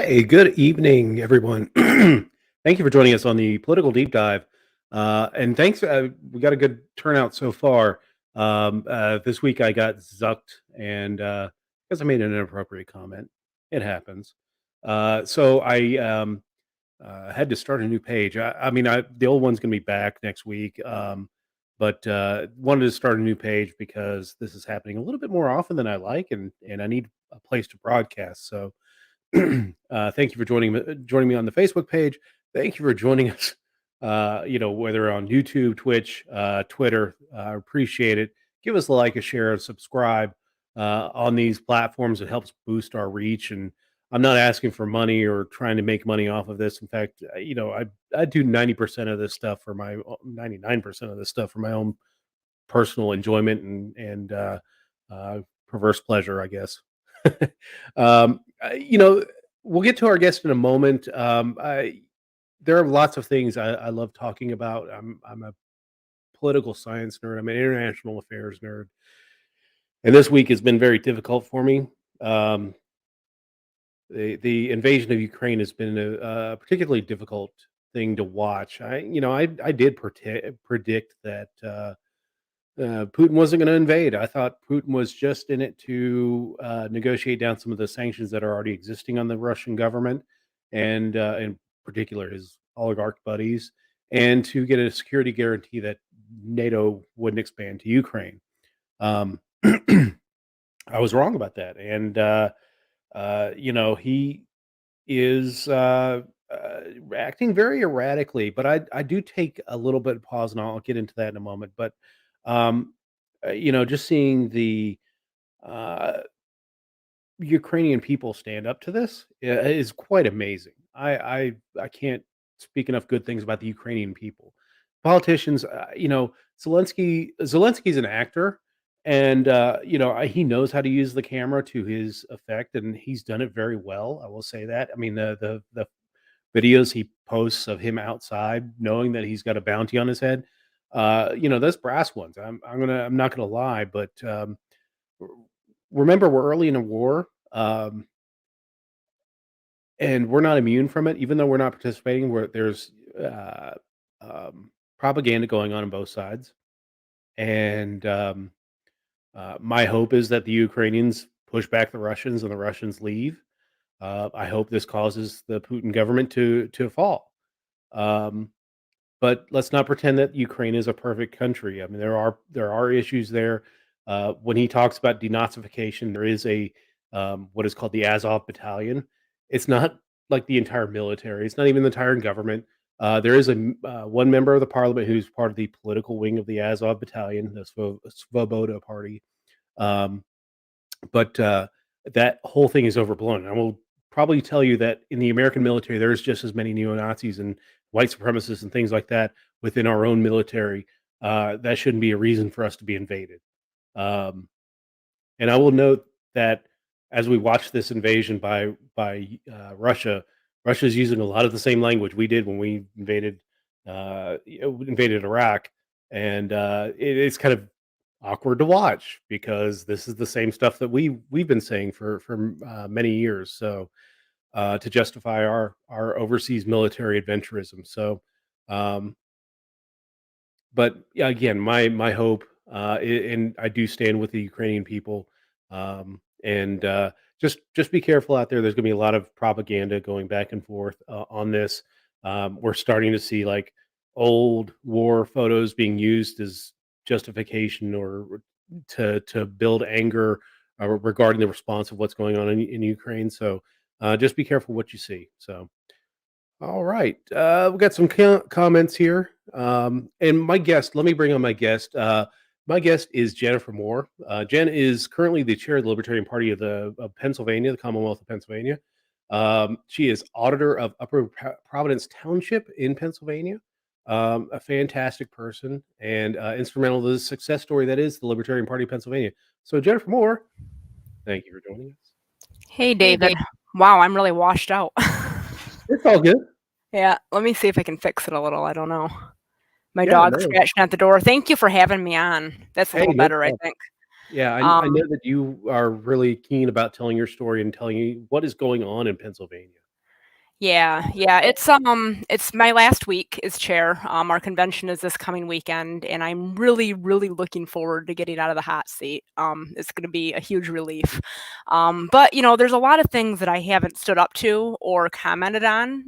Hey, good evening, everyone. Thank you for joining us on the political deep dive. And thanks, we got a good turnout so far. This week I got zucked and because I made an inappropriate comment. It happens. So I had to start a new page. The old one's going to be back next week. But wanted to start a new page because this is happening a little bit more often than I like, and I need a place to broadcast. So thank you for joining me on the Facebook page. Thank you for joining us. Whether on YouTube, Twitch, Twitter, appreciate it. Give us a like, a share, and subscribe on these platforms. It helps boost our reach. And I'm not asking for money or trying to make money off of this. In fact, I do 90% of this stuff for my 99% of this stuff for my own personal enjoyment and perverse pleasure, I guess. We'll get to our guest in a moment. There are lots of things I love talking about. I'm a political science nerd. I'm an international affairs nerd, and this week has been very difficult for me. Um, the invasion of Ukraine has been a particularly difficult thing to watch. I did predict that. Putin wasn't going to invade. I thought Putin was just in it to negotiate down some of the sanctions that are already existing on the Russian government, and in particular his oligarch buddies, and to get a security guarantee that NATO wouldn't expand to Ukraine. Um, I was wrong about that, and he is acting very erratically. But I do take a little bit of pause, and I'll get into that in a moment. But um, just seeing the uh, Ukrainian people stand up to this is quite amazing. I can't speak enough good things about the Ukrainian people. Politicians, Zelensky's an actor, and he knows how to use the camera to his effect, and he's done it very well. I will say that. I mean, the videos he posts of him outside, knowing that he's got a bounty on his head, those brass ones. I'm not gonna lie, but remember, we're early in a war, and we're not immune from it, even though we're not participating. Where there's propaganda going on both sides, and my hope is that the Ukrainians push back the Russians and the Russians leave. I hope this causes the Putin government to fall. Um, but let's not pretend that Ukraine is a perfect country. I mean, there are issues there. When he talks about denazification, there is a what is called the Azov Battalion. It's not like the entire military. It's not even the entire government. There is one member of the parliament who's part of the political wing of the Azov Battalion, the Svoboda Party. Um, but that whole thing is overblown. I will probably tell you that in the American military, there's just as many neo Nazis and white supremacists and things like that within our own military. That shouldn't be a reason for us to be invaded. Um, and I will note that as we watch this invasion by Russia, Russia is using a lot of the same language we did when we invaded Iraq, and it's kind of awkward to watch because this is the same stuff that we've been saying for many years. So to justify our overseas military adventurism. So, um, but yeah, again, my hope, and I do stand with the Ukrainian people, and just be careful out there. There's going to be a lot of propaganda going back and forth on this. We're starting to see like old war photos being used as justification or to build anger regarding the response of what's going on in Ukraine. So just be careful what you see. So. All right. We've got some comments here. And my guest, let me bring on my guest. My guest is Jennifer Moore. Jen is currently the chair of the Libertarian Party of Pennsylvania, the Commonwealth of Pennsylvania. She is auditor of Upper Providence Township in Pennsylvania. A fantastic person and instrumental to the success story that is the Libertarian Party of Pennsylvania. So, Jennifer Moore, thank you for joining us. Hey, David. Wow, I'm really washed out. It's all good. Yeah, let me see if I can fix it a little. I don't know. My Yeah, dog's no. scratching at the door. Thank you for having me on. That's a Hey, little no better, I problem. think. Yeah, I know that you are really keen about telling your story and telling you what is going on in Pennsylvania. Yeah, it's my last week as chair. Our convention is this coming weekend, and I'm really, really looking forward to getting out of the hot seat. It's going to be a huge relief. But there's a lot of things that I haven't stood up to or commented on,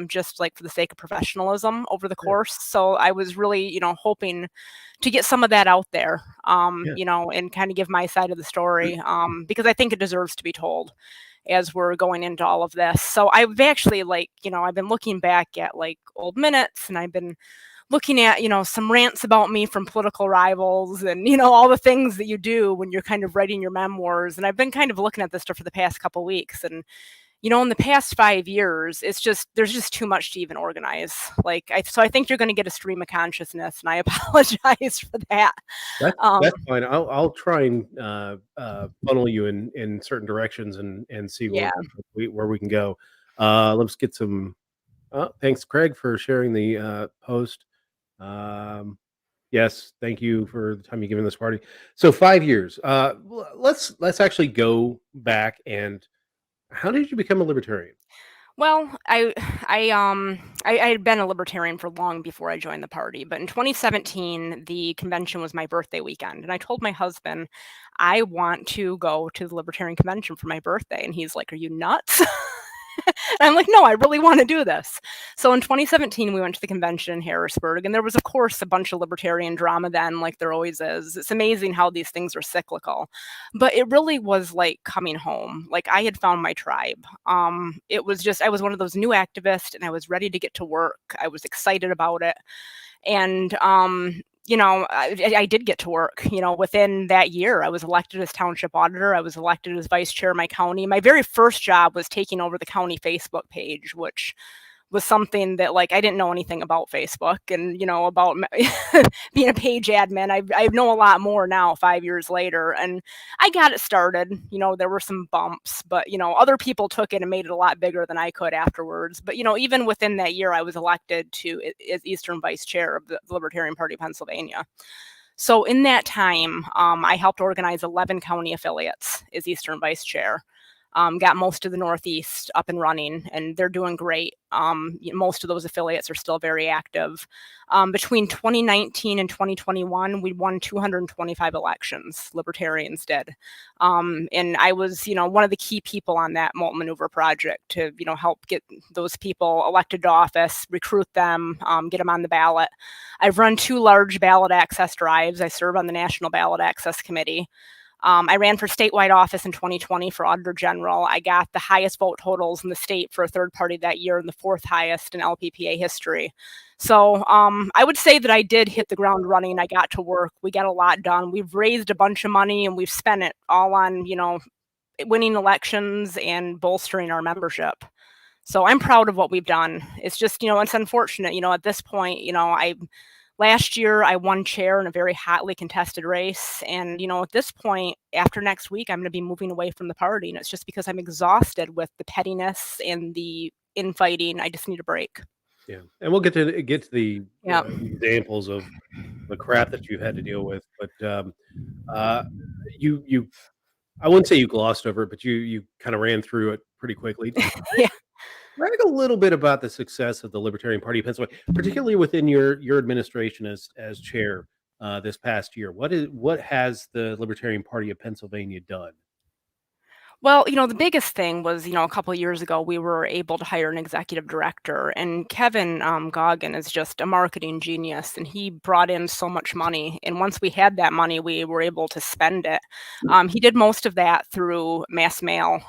just like for the sake of professionalism over the Yeah, course. So I was really, hoping to get some of that out there, yeah, and kind of give my side of the story, because I think it deserves to be told as we're going into all of this. So I've actually I've been looking back at like old minutes, and I've been looking at, some rants about me from political rivals, and all the things that you do when you're kind of writing your memoirs. And I've been kind of looking at this stuff for the past couple weeks, and in the past 5 years, there's just too much to even organize. So I think you're going to get a stream of consciousness, and I apologize for that. that's Um, fine. I'll try and funnel you in certain directions and see yeah. where we can go. Let's get some. Thanks, Craig, for sharing the post. Um, yes, thank you for the time you've given this party. So 5 years. Let's actually go back and how did you become a libertarian? Well, I had been a libertarian for long before I joined the party, but in 2017, the convention was my birthday weekend, and I told my husband, I want to go to the Libertarian Convention for my birthday, and he's like, "Are you nuts?" And I'm like, "No, I really want to do this." So in 2017, we went to the convention in Harrisburg, and there was, of course, a bunch of libertarian drama then, like there always is. It's amazing how these things are cyclical, but it really was like coming home. Like I had found my tribe. It was just I was one of those new activists, and I was ready to get to work. I was excited about it, and I did get to work. Within that year, I was elected as township auditor. I was elected as vice chair of my county. My very first job was taking over the county Facebook page, which was something that I didn't know anything about Facebook, and about being a page admin. I know a lot more now 5 years later, and I got it started. There were some bumps, but other people took it and made it a lot bigger than I could afterwards. But even within that year, I was elected to as Eastern Vice Chair of the Libertarian Party of Pennsylvania. So in that time, I helped organize 11 county affiliates as Eastern Vice Chair. Got most of the Northeast up and running, and they're doing great. Most of those affiliates are still very active. Between 2019 and 2021, we won 225 elections. Libertarians did, and I was, one of the key people on that Malt Maneuver project to, help get those people elected to office, recruit them, get them on the ballot. I've run 2 large ballot access drives. I serve on the National Ballot Access Committee. I ran for statewide office in 2020 for Auditor General. I got the highest vote totals in the state for a third party that year and the 4th highest in LPPA history. So I would say that I did hit the ground running. I got to work. We got a lot done. We've raised a bunch of money, and we've spent it all on, winning elections and bolstering our membership. So I'm proud of what we've done. It's just, it's unfortunate, at this point, last year, I won chair in a very hotly contested race. And, at this point, after next week, I'm going to be moving away from the party. And it's just because I'm exhausted with the pettiness and the infighting. I just need a break. Yeah, and we'll get to the Yeah. examples of the crap that you've had to deal with, but uh, you I wouldn't say you glossed over it, but you kind of ran through it pretty quickly. Just Yeah. brag a little bit about the success of the Libertarian Party of Pennsylvania, particularly within your administration as chair this past year. What has the Libertarian Party of Pennsylvania done? Well, the biggest thing was, a couple of years ago, we were able to hire an executive director, and Kevin Goggin is just a marketing genius, and he brought in so much money. And once we had that money, we were able to spend it. He did most of that through mass mail,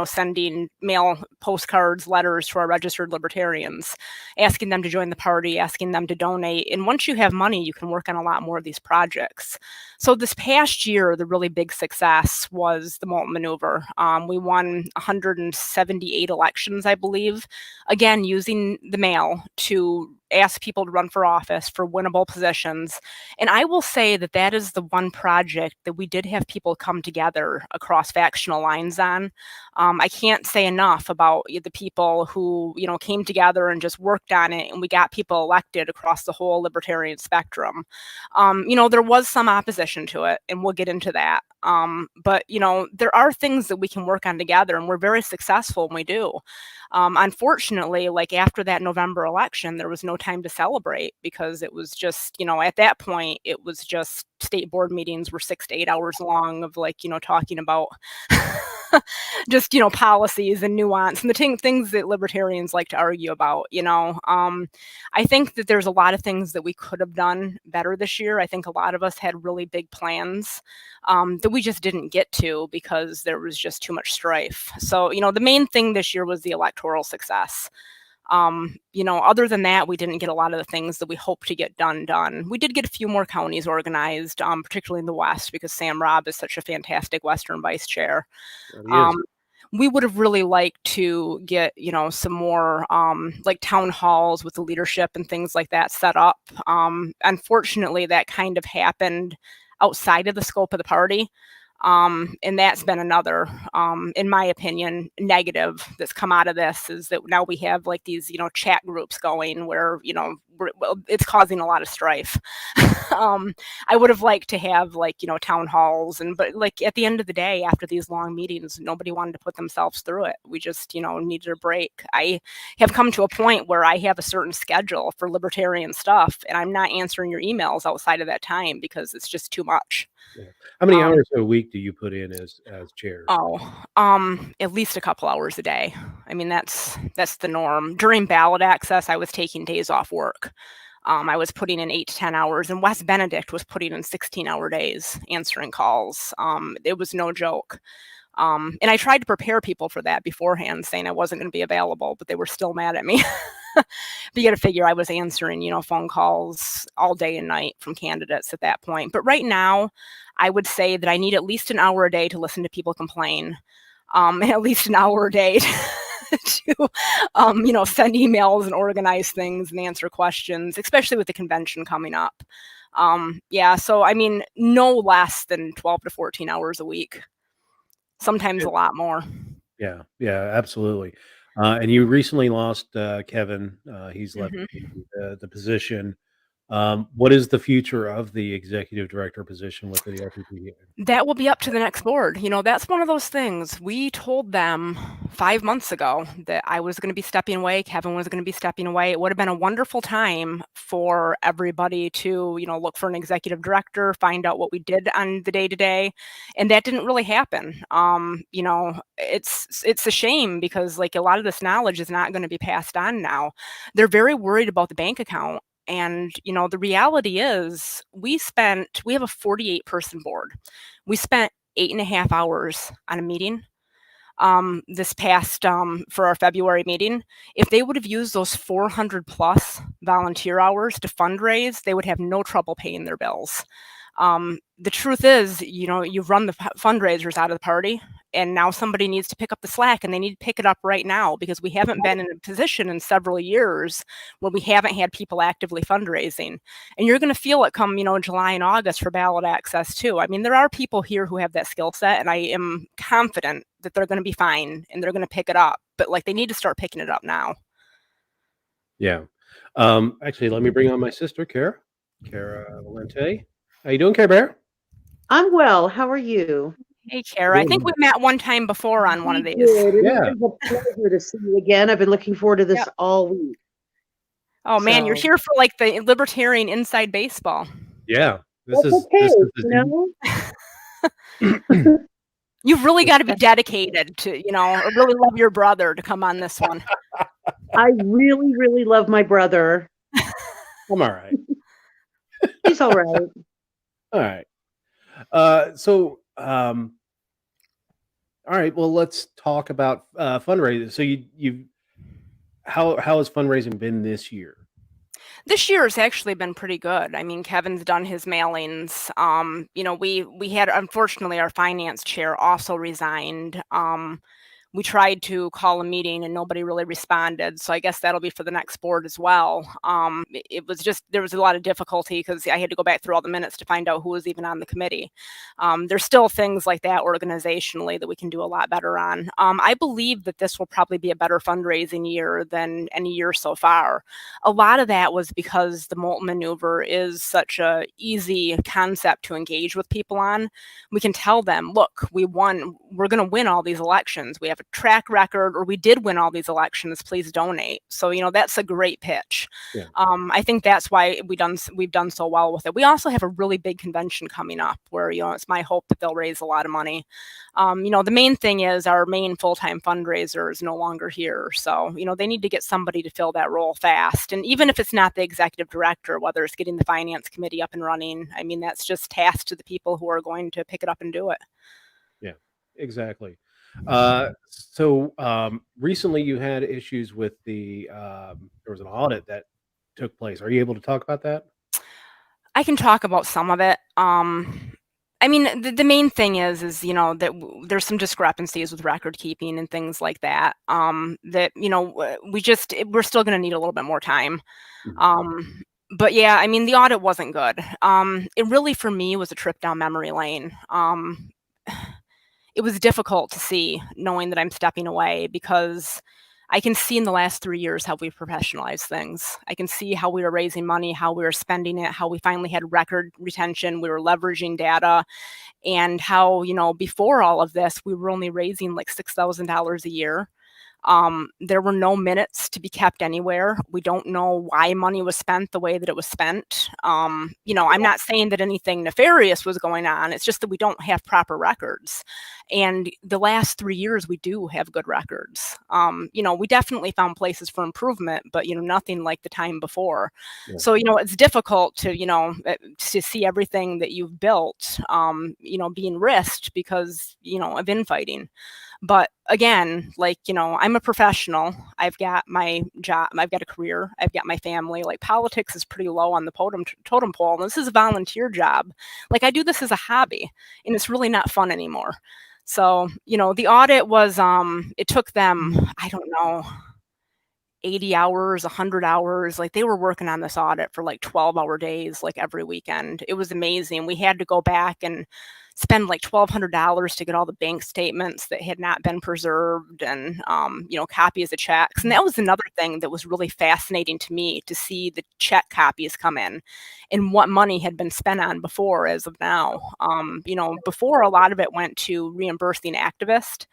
sending mail postcards, letters to our registered libertarians, asking them to join the party, asking them to donate. And once you have money, you can work on a lot more of these projects. So this past year, the really big success was the Malt Maneuver. We won 178 elections, I believe, again, using the mail to ask people to run for office for winnable positions. And I will say that that is the one project that we did have people come together across factional lines on. I can't say enough about the people who, came together and just worked on it, and we got people elected across the whole libertarian spectrum. There was some opposition to it, and we'll get into that. But, there are things that we can work on together, and we're very successful when we do. Unfortunately, like after that November election, there was no time to celebrate because it was just, at that point, it was just state board meetings were 6 to 8 hours long of like, talking about just, policies and nuance and the things that libertarians like to argue about, I think that there's a lot of things that we could have done better this year. I think a lot of us had really big plans that we just didn't get to because there was just too much strife. So, the main thing this year was the electoral success. Other than that, we didn't get a lot of the things that we hoped to get done. We did get a few more counties organized, particularly in the West, because Sam Robb is such a fantastic Western vice chair. We would have really liked to get, some more like town halls with the leadership and things like that set up. Unfortunately, that kind of happened outside of the scope of the party. And that's been another, in my opinion, negative that's come out of this, is that now we have like these, chat groups going where, it's causing a lot of strife. I would have liked to have like, town halls, but like at the end of the day, after these long meetings, nobody wanted to put themselves through it. We just, needed a break. I have come to a point where I have a certain schedule for libertarian stuff, and I'm not answering your emails outside of that time because it's just too much. Yeah. How many hours a week do you put in as chair? At least a couple hours a day. I mean, that's the norm. During ballot access, I was taking days off work. I was putting in 8 to 10 hours, and Wes Benedict was putting in 16-hour days answering calls. It was no joke. And I tried to prepare people for that beforehand, saying I wasn't going to be available, but they were still mad at me. But you got to figure I was answering, phone calls all day and night from candidates at that point. But right now, I would say that I need at least an hour a day to listen to people complain, and at least an hour a day to, send emails and organize things and answer questions, especially with the convention coming up. So I mean, no less than 12 to 14 hours a week, sometimes a lot more. Yeah, absolutely. And you recently lost Kevin. He's left the position. What is the future of the executive director position with the LPPA? That will be up to the next board. That's one of those things. We told them 5 months ago that I was going to be stepping away, Kevin was going to be stepping away. It would have been a wonderful time for everybody to, look for an executive director, find out what we did on the day-to-day, and that didn't really happen. It's a shame because like a lot of this knowledge is not going to be passed on now. They're very worried about the bank account. And, the reality is we have a 48-person board. We spent 8.5 hours on a meeting this past for our February meeting. If they would have used those 400 plus volunteer hours to fundraise, they would have no trouble paying their bills. The truth is, you've run the fundraisers out of the party, and now somebody needs to pick up the slack, and they need to pick it up right now because we haven't been in a position in several years where we haven't had people actively fundraising. And you're going to feel it come, July and August for ballot access too. I mean, there are people here who have that skill set, and I am confident that they're going to be fine and they're going to pick it up, but like they need to start picking it up now. Yeah. Actually, let me bring on my sister, Kara Valente. How you doing, Care Bear? I'm well. How are you? Hey, Kara. I think we met one time before on one of these. Yeah. It's a pleasure to see you again. I've been looking forward to this all week. Oh, man, you're here for like the Libertarian Inside Baseball. Yeah. This is You've really got to be dedicated to, really love your brother to come on this one. I really, really love my brother. I'm all right. He's all right. All right. All right. Well, let's talk about fundraising. So how has fundraising been this year? This year has actually been pretty good. I mean, Kevin's done his mailings. We had, unfortunately, our finance chair also resigned. we tried to call a meeting and nobody really responded. So I guess that'll be for the next board as well. It was just, there was a lot of difficulty because I had to go back through all the minutes to find out who was even on the committee. There's still things like that organizationally that we can do a lot better on. I believe that this will probably be a better fundraising year than any year so far. A lot of that was because the Molten Maneuver is such a easy concept to engage with people on. We can tell them, look, we won, we're going to win all these elections. We have a track record, or we did win all these elections. Please donate. So, you know, that's a great pitch. Yeah. I think that's why we've done so well with it. We also have a really big convention coming up where, you know, it's my hope that they'll raise a lot of money. You know, the main thing is our main full-time fundraiser is no longer here. So, you know, they need to get somebody to fill that role fast. And even if it's not the executive director, whether it's getting the finance committee up and running, I mean, that's just tasked to the people who are going to pick it up and do it. Yeah, exactly. Recently you had issues with there was an audit that took place. Are you able to talk about that? I can talk about some of it. I mean, the main thing is, you know, that there's some discrepancies with record keeping and things like that. That, you know, we're still going to need a little bit more time. But yeah, I mean, the audit wasn't good. It really, for me, was a trip down memory lane. It was difficult to see, knowing that I'm stepping away, because I can see in the last 3 years how we've professionalized things. I can see how we were raising money, how we were spending it, how we finally had record retention, we were leveraging data, and how, you know, before all of this, we were only raising like $6,000 a year. There were no minutes to be kept anywhere. We don't know why money was spent the way that it was spent. You know, I'm not saying that anything nefarious was going on. It's just that we don't have proper records. And the last 3 years, we do have good records. You know, we definitely found places for improvement, but, you know, nothing like the time before. Yeah. So, you know, it's difficult to, you know, to see everything that you've built, you know, being risked because, you know, of infighting. But again, like, you know, I'm a professional. I've got my job. I've got a career. I've got my family. Like, politics is pretty low on the totem pole. And this is a volunteer job. Like, I do this as a hobby, and it's really not fun anymore. So, you know, the audit was, it took them, I don't know, 80 hours, 100 hours. Like, they were working on this audit for like 12-hour days, like every weekend. It was amazing. We had to go back and spend like $1,200 to get all the bank statements that had not been preserved, and, you know, copies of checks. And that was another thing that was really fascinating to me, to see the check copies come in and what money had been spent on before as of now. You know, before, a lot of it went to reimbursing activists.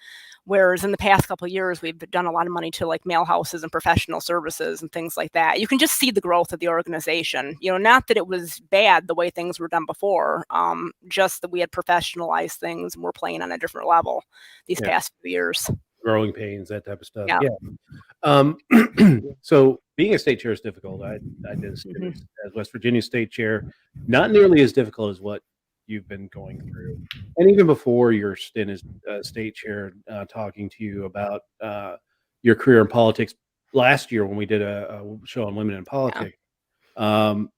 Whereas in the past couple of years, we've done a lot of money to like mail houses and professional services and things like that. You can just see the growth of the organization. You know, not that it was bad the way things were done before, just that we had professionalized things and we're playing on a different level these past few years. Growing pains, that type of stuff. Yeah. So being a state chair is difficult. I did as West Virginia state chair, not nearly as difficult as what you've been going through. And even before your stint as state chair, talking to you about your career in politics last year when we did a show on women in politics, kind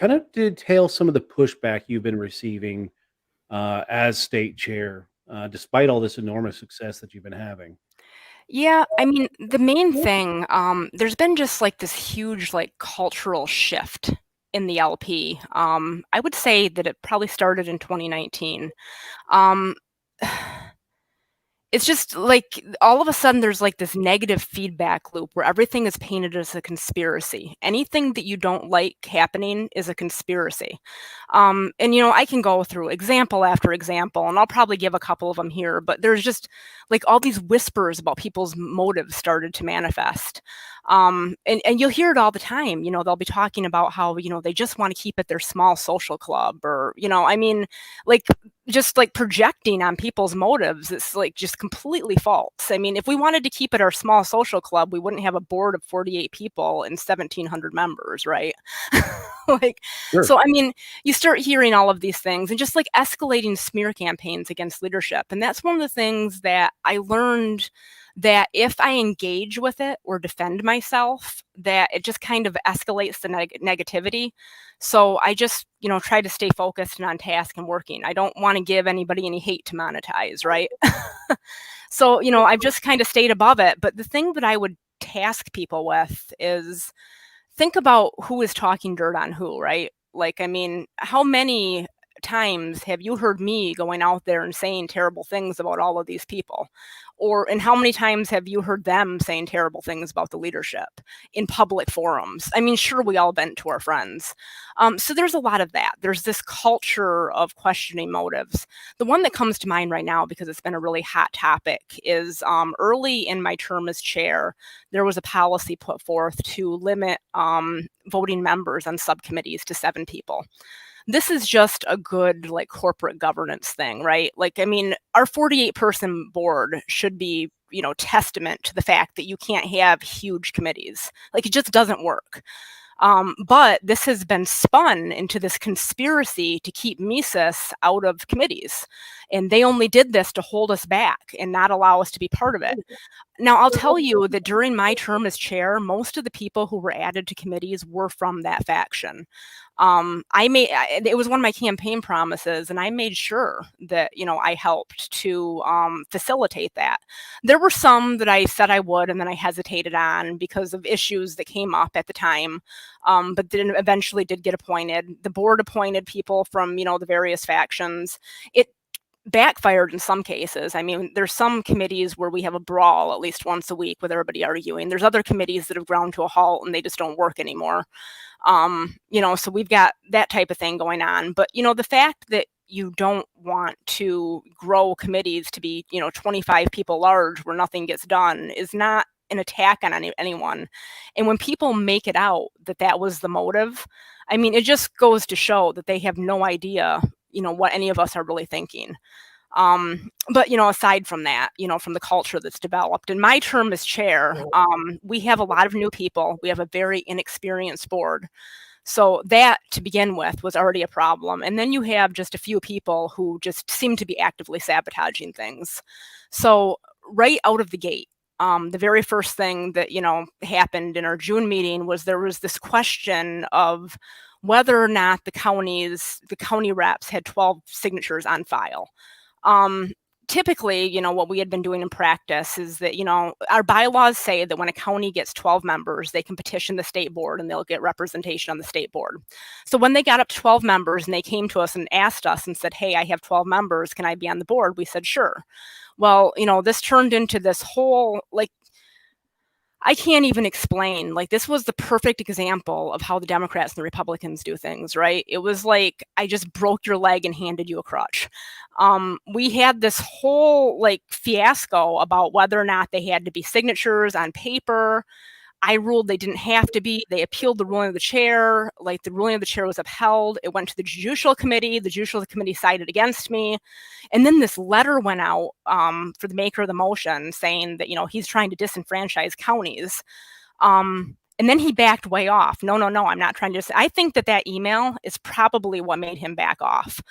of detail some of the pushback you've been receiving as state chair, despite all this enormous success that you've been having. Yeah, I mean, the main thing, there's been just like this huge like cultural shift in the LP. I would say that it probably started in 2019. It's just like all of a sudden there's like this negative feedback loop where everything is painted as a conspiracy. Anything that you don't like happening is a conspiracy. And, you know, I can go through example after example, and I'll probably give a couple of them here, but there's just like all these whispers about people's motives started to manifest. And you'll hear it all the time. You know, they'll be talking about how, you know, they just want to keep it their small social club, or, you know, I mean, like, just like projecting on people's motives. It's like just completely false. I mean, if we wanted to keep it our small social club, we wouldn't have a board of 48 people and 1,700 members, right? Like, Sure. So, I mean, you start hearing all of these things and just like escalating smear campaigns against leadership. And that's one of the things that I learned that if I engage with it or defend myself, that it just kind of escalates the negativity. So I just, try to stay focused and on task and working. I don't want to give anybody any hate to monetize, right? So, I've just kind of stayed above it. But the thing that I would task people with is think about who is talking dirt on who, right? Like, I mean, how many times have you heard me going out there and saying terrible things about all of these people? And how many times have you heard them saying terrible things about the leadership in public forums? I mean, sure, we all vent to our friends. So there's a lot of that. There's this culture of questioning motives. The one that comes to mind right now, because it's been a really hot topic, is early in my term as chair, there was a policy put forth to limit voting members on subcommittees to 7 people. This is just a good corporate governance thing, right? Like, I mean, our 48-person board should be, testament to the fact that you can't have huge committees. Like, it just doesn't work. But this has been spun into this conspiracy to keep Mises out of committees. And they only did this to hold us back and not allow us to be part of it. Now, I'll tell you that during my term as chair, most of the people who were added to committees were from that faction. It was one of my campaign promises, and I made sure that, I helped to facilitate that. There were some that I said I would, and then I hesitated on because of issues that came up at the time, but then eventually did get appointed. The board appointed people from, the various factions. It backfired in some cases. I mean, there's some committees where we have a brawl at least once a week with everybody arguing. There's other committees that have ground to a halt and they just don't work anymore. So we've got that type of thing going on. But, the fact that you don't want to grow committees to be, 25 people large where nothing gets done is not an attack on anyone. And when people make it out that that was the motive, I mean, it just goes to show that they have no idea what any of us are really thinking. But, aside from that, from the culture that's developed, in my term as chair, we have a lot of new people. We have a very inexperienced board. So that, to begin with, was already a problem. And then you have just a few people who just seem to be actively sabotaging things. So right out of the gate, the very first thing that, happened in our June meeting was there was this question of whether or not the county reps had 12 signatures on file. Typically, what we had been doing in practice is that, our bylaws say that when a county gets 12 members, they can petition the state board and they'll get representation on the state board. So when they got up to 12 members and they came to us and asked us and said, hey, I have 12 members, can I be on the board? We said, sure. Well, this turned into this whole, I can't even explain. This was the perfect example of how the Democrats and the Republicans do things, right? It was like, I just broke your leg and handed you a crutch. We had this whole fiasco about whether or not they had to be signatures on paper. I ruled they didn't have to be. They appealed the ruling of the chair. The ruling of the chair was upheld. It went to the Judicial Committee. The Judicial Committee sided against me. And then this letter went out for the maker of the motion saying that, he's trying to disenfranchise counties. And then he backed way off. No, I'm not trying to. I think that email is probably what made him back off.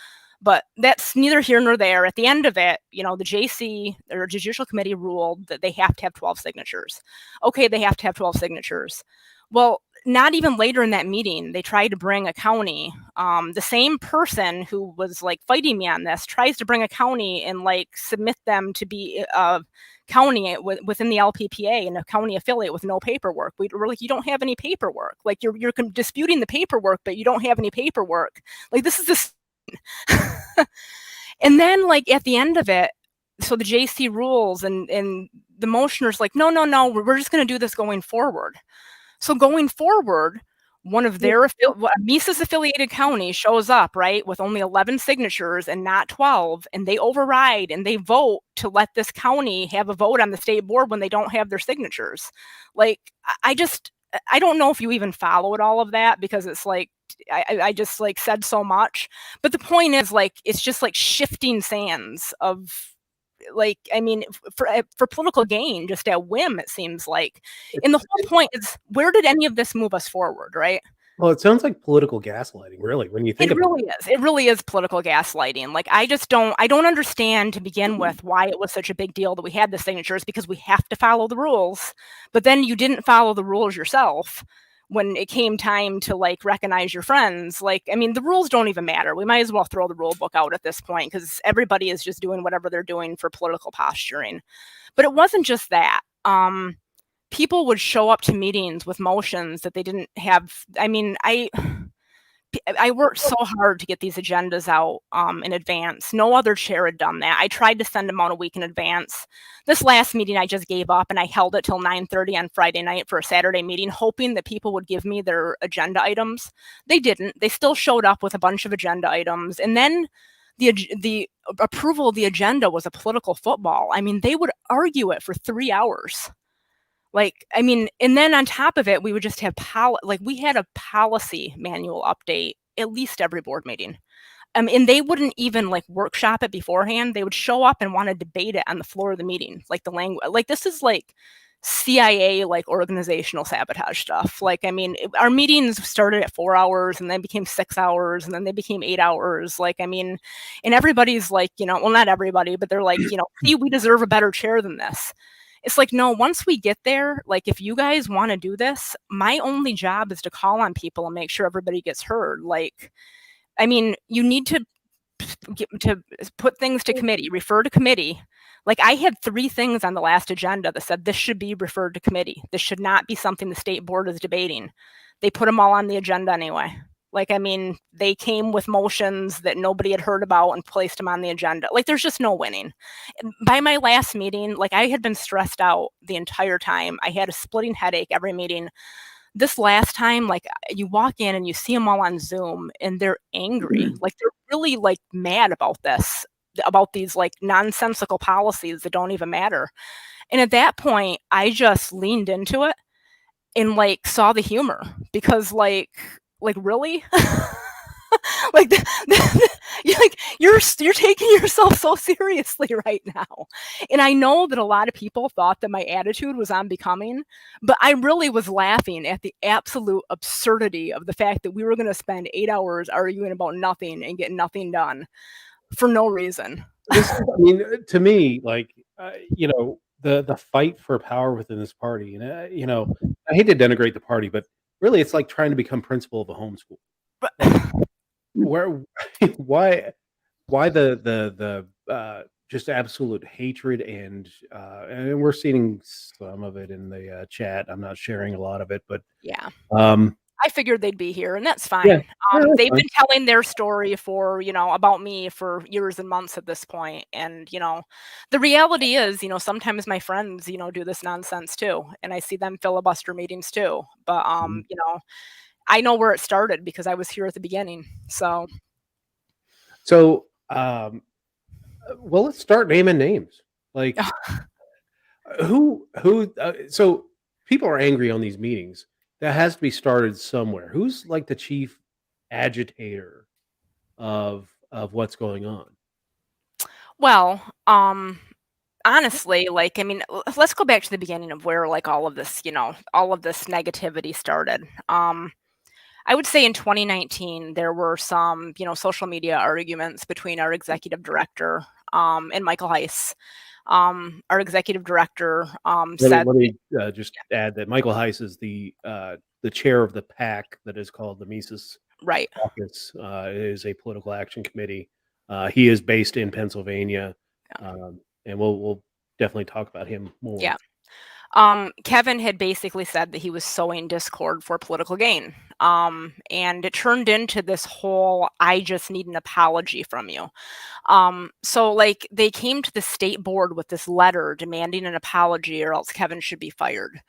But that's neither here nor there. At the end of it, the JC or Judicial Committee ruled that they have to have 12 signatures. Okay, they have to have 12 signatures. Well, not even later in that meeting, they tried to bring a county. The same person who was fighting me on this tries to bring a county and submit them to be a county within the LPPA and a county affiliate with no paperwork. We're like, you don't have any paperwork. You're disputing the paperwork, but you don't have any paperwork. This is this. And then at the end of it, so the JC rules and the motioner's no, we're just going to do this going forward. So going forward, one of their Mises affiliated counties shows up, right, with only 11 signatures and not 12, and they override and they vote to let this county have a vote on the state board when they don't have their signatures. I don't know if you even followed all of that because it's I just said so much. But the point is it's just shifting sands of for political gain, just at whim, it seems like. And the whole point is, where did any of this move us forward, right? Well, it sounds like political gaslighting, really, when you think It about really is. It really is political gaslighting. Like, I don't understand to begin with why it was such a big deal that we had the signatures, because we have to follow the rules. But then you didn't follow the rules yourself when it came time to like recognize your friends. Like, I mean, the rules don't even matter. We might as well throw the rule book out at this point, because everybody is just doing whatever they're doing for political posturing. But it wasn't just that. People would show up to meetings with motions that they didn't have. I mean, I worked so hard to get these agendas out in advance. No other chair had done that. I tried to send them out a week in advance. This last meeting, I just gave up, and I held it till 9:30 on Friday night for a Saturday meeting, hoping that people would give me their agenda items. They didn't. They still showed up with a bunch of agenda items. And then the approval of the agenda was a political football. I mean, they would argue it for 3 hours. Like, I mean, and then on top of it, we would just have we had a policy manual update at least every board meeting. And they wouldn't even like workshop it beforehand. They would show up and want to debate it on the floor of the meeting. Like the language, like this is like CIA, like organizational sabotage stuff. Like, I mean, our meetings started at 4 hours and then became 6 hours and then they became 8 hours. Like, I mean, and everybody's like, well, not everybody, but they're like, see, we deserve a better chair than this. It's like, no, once we get there, like if you guys want to do this, my only job is to call on people and make sure everybody gets heard. Like, I mean, you need to put things to committee, refer to committee. Like, I had 3 things on the last agenda that said this should be referred to committee. This should not be something the state board is debating. They put them all on the agenda anyway. Like, I mean, they came with motions that nobody had heard about and placed them on the agenda. Like, there's just no winning. By my last meeting, like, I had been stressed out the entire time. I had a splitting headache every meeting. This last time, like, you walk in and you see them all on Zoom and they're angry. Like, they're really like mad about this, about these like nonsensical policies that don't even matter. And at that point, I just leaned into it and like saw the humor, because like really like you're taking yourself so seriously right now. And I know that a lot of people thought that my attitude was unbecoming, but I really was laughing at the absolute absurdity of the fact that we were going to spend 8 hours arguing about nothing and get nothing done for no reason. I mean, to me, like, the fight for power within this party, and I hate to denigrate the party, but really, it's like trying to become principal of a homeschool. Like, where, why the just absolute hatred, and we're seeing some of it in the chat. I'm not sharing a lot of it, but Yeah. um, I figured they'd be here, and that's fine. Yeah, that's They've fine. been telling their story for, about me for years and months at this point. And, the reality is, sometimes my friends, do this nonsense too. And I see them filibuster meetings too. But, I know where it started because I was here at the beginning. So, So, well, let's start naming names. Like, so people are angry on these meetings. That has to be started somewhere. Who's like the chief agitator of what's going on? well, honestly, like, I mean, let's go back to the beginning of where like all of this negativity started. I would say in 2019, there were some, social media arguments between our executive director and Michael Heiss. Our executive director said, Let me just add that Michael Heiss is the chair of the PAC that is called the Mises right. Caucus. It is a political action committee. He is based in Pennsylvania, and we'll definitely talk about him more. Yeah. Kevin had basically said that he was sowing discord for political gain. And it turned into this whole, I just need an apology from you. So like they came to the state board with this letter demanding an apology or else Kevin should be fired.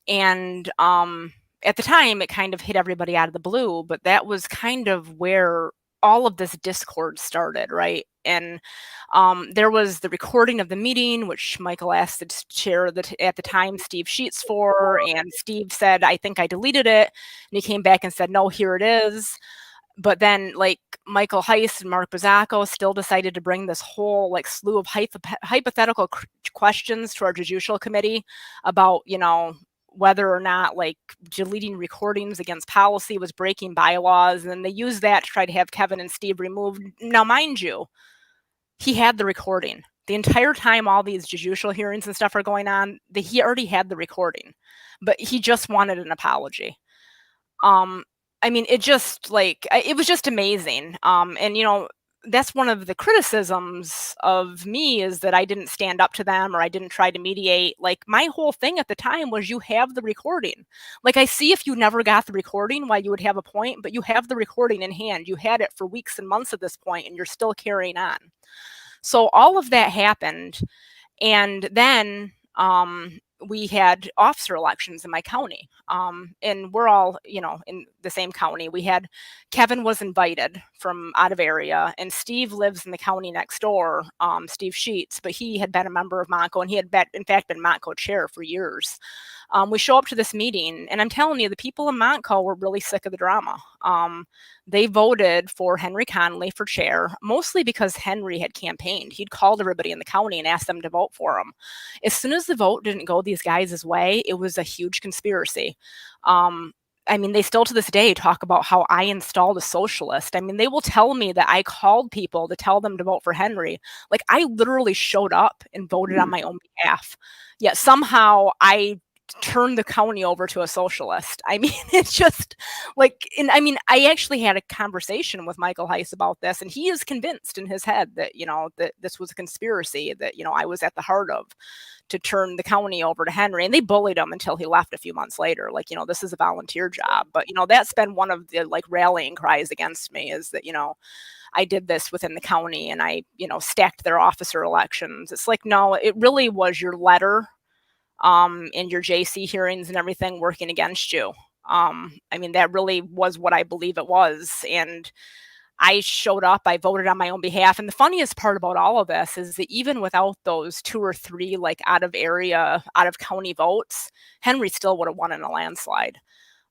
And at the time it kind of hit everybody out of the blue, but that was kind of where all of this discord started, right? And there was the recording of the meeting, which Michael asked the chair at the time, Steve Sheets, for, and Steve said, I think I deleted it. And he came back and said, no, here it is. But then like Michael Heiss and Mark Bozzacco still decided to bring this whole like slew of hypothetical questions to our judicial committee about, whether or not like deleting recordings against policy was breaking bylaws, and then they used that to try to have Kevin and Steve removed. Now, mind you, he had the recording the entire time all these judicial hearings and stuff are going on. He already had the recording, but he just wanted an apology. I mean, it just like it was just amazing. And that's one of the criticisms of me, is that I didn't stand up to them, or I didn't try to mediate. Like, my whole thing at the time was, you have the recording. Like, I see if you never got the recording, why you would have a point, but you have the recording in hand. You had it for weeks and months at this point, and you're still carrying on. So all of that happened. And then we had officer elections in my county. And we're all, in the same county. Kevin was invited from out of area, and Steve lives in the county next door, Steve Sheets, but he had been a member of Montco, and he had in fact been Montco chair for years. We show up to this meeting, and I'm telling you, the people in Montco were really sick of the drama. They voted for Henry Connolly for chair, mostly because Henry had campaigned. He'd called everybody in the county and asked them to vote for him. As soon as the vote didn't go these guys' way, it was a huge conspiracy. I mean, they still to this day talk about how I installed a socialist. I mean, they will tell me that I called people to tell them to vote for Henry. Like, I literally showed up and voted on my own behalf. Yet somehow I turned the county over to a socialist. I mean, it's just like, and I mean, I actually had a conversation with Michael Heiss about this, and he is convinced in his head that, that this was a conspiracy that, I was at the heart of, to turn the county over to Henry. And they bullied him until he left a few months later. Like, this is a volunteer job. But, that's been one of the like rallying cries against me, is that, I did this within the county, and I, stacked their officer elections. It's like, no, it really was your letter and your JC hearings and everything working against you. I mean, that really was what I believe it was. And I showed up, I voted on my own behalf. And the funniest part about all of this is that even without those 2 or 3 like out of county votes, Henry still would have won in a landslide.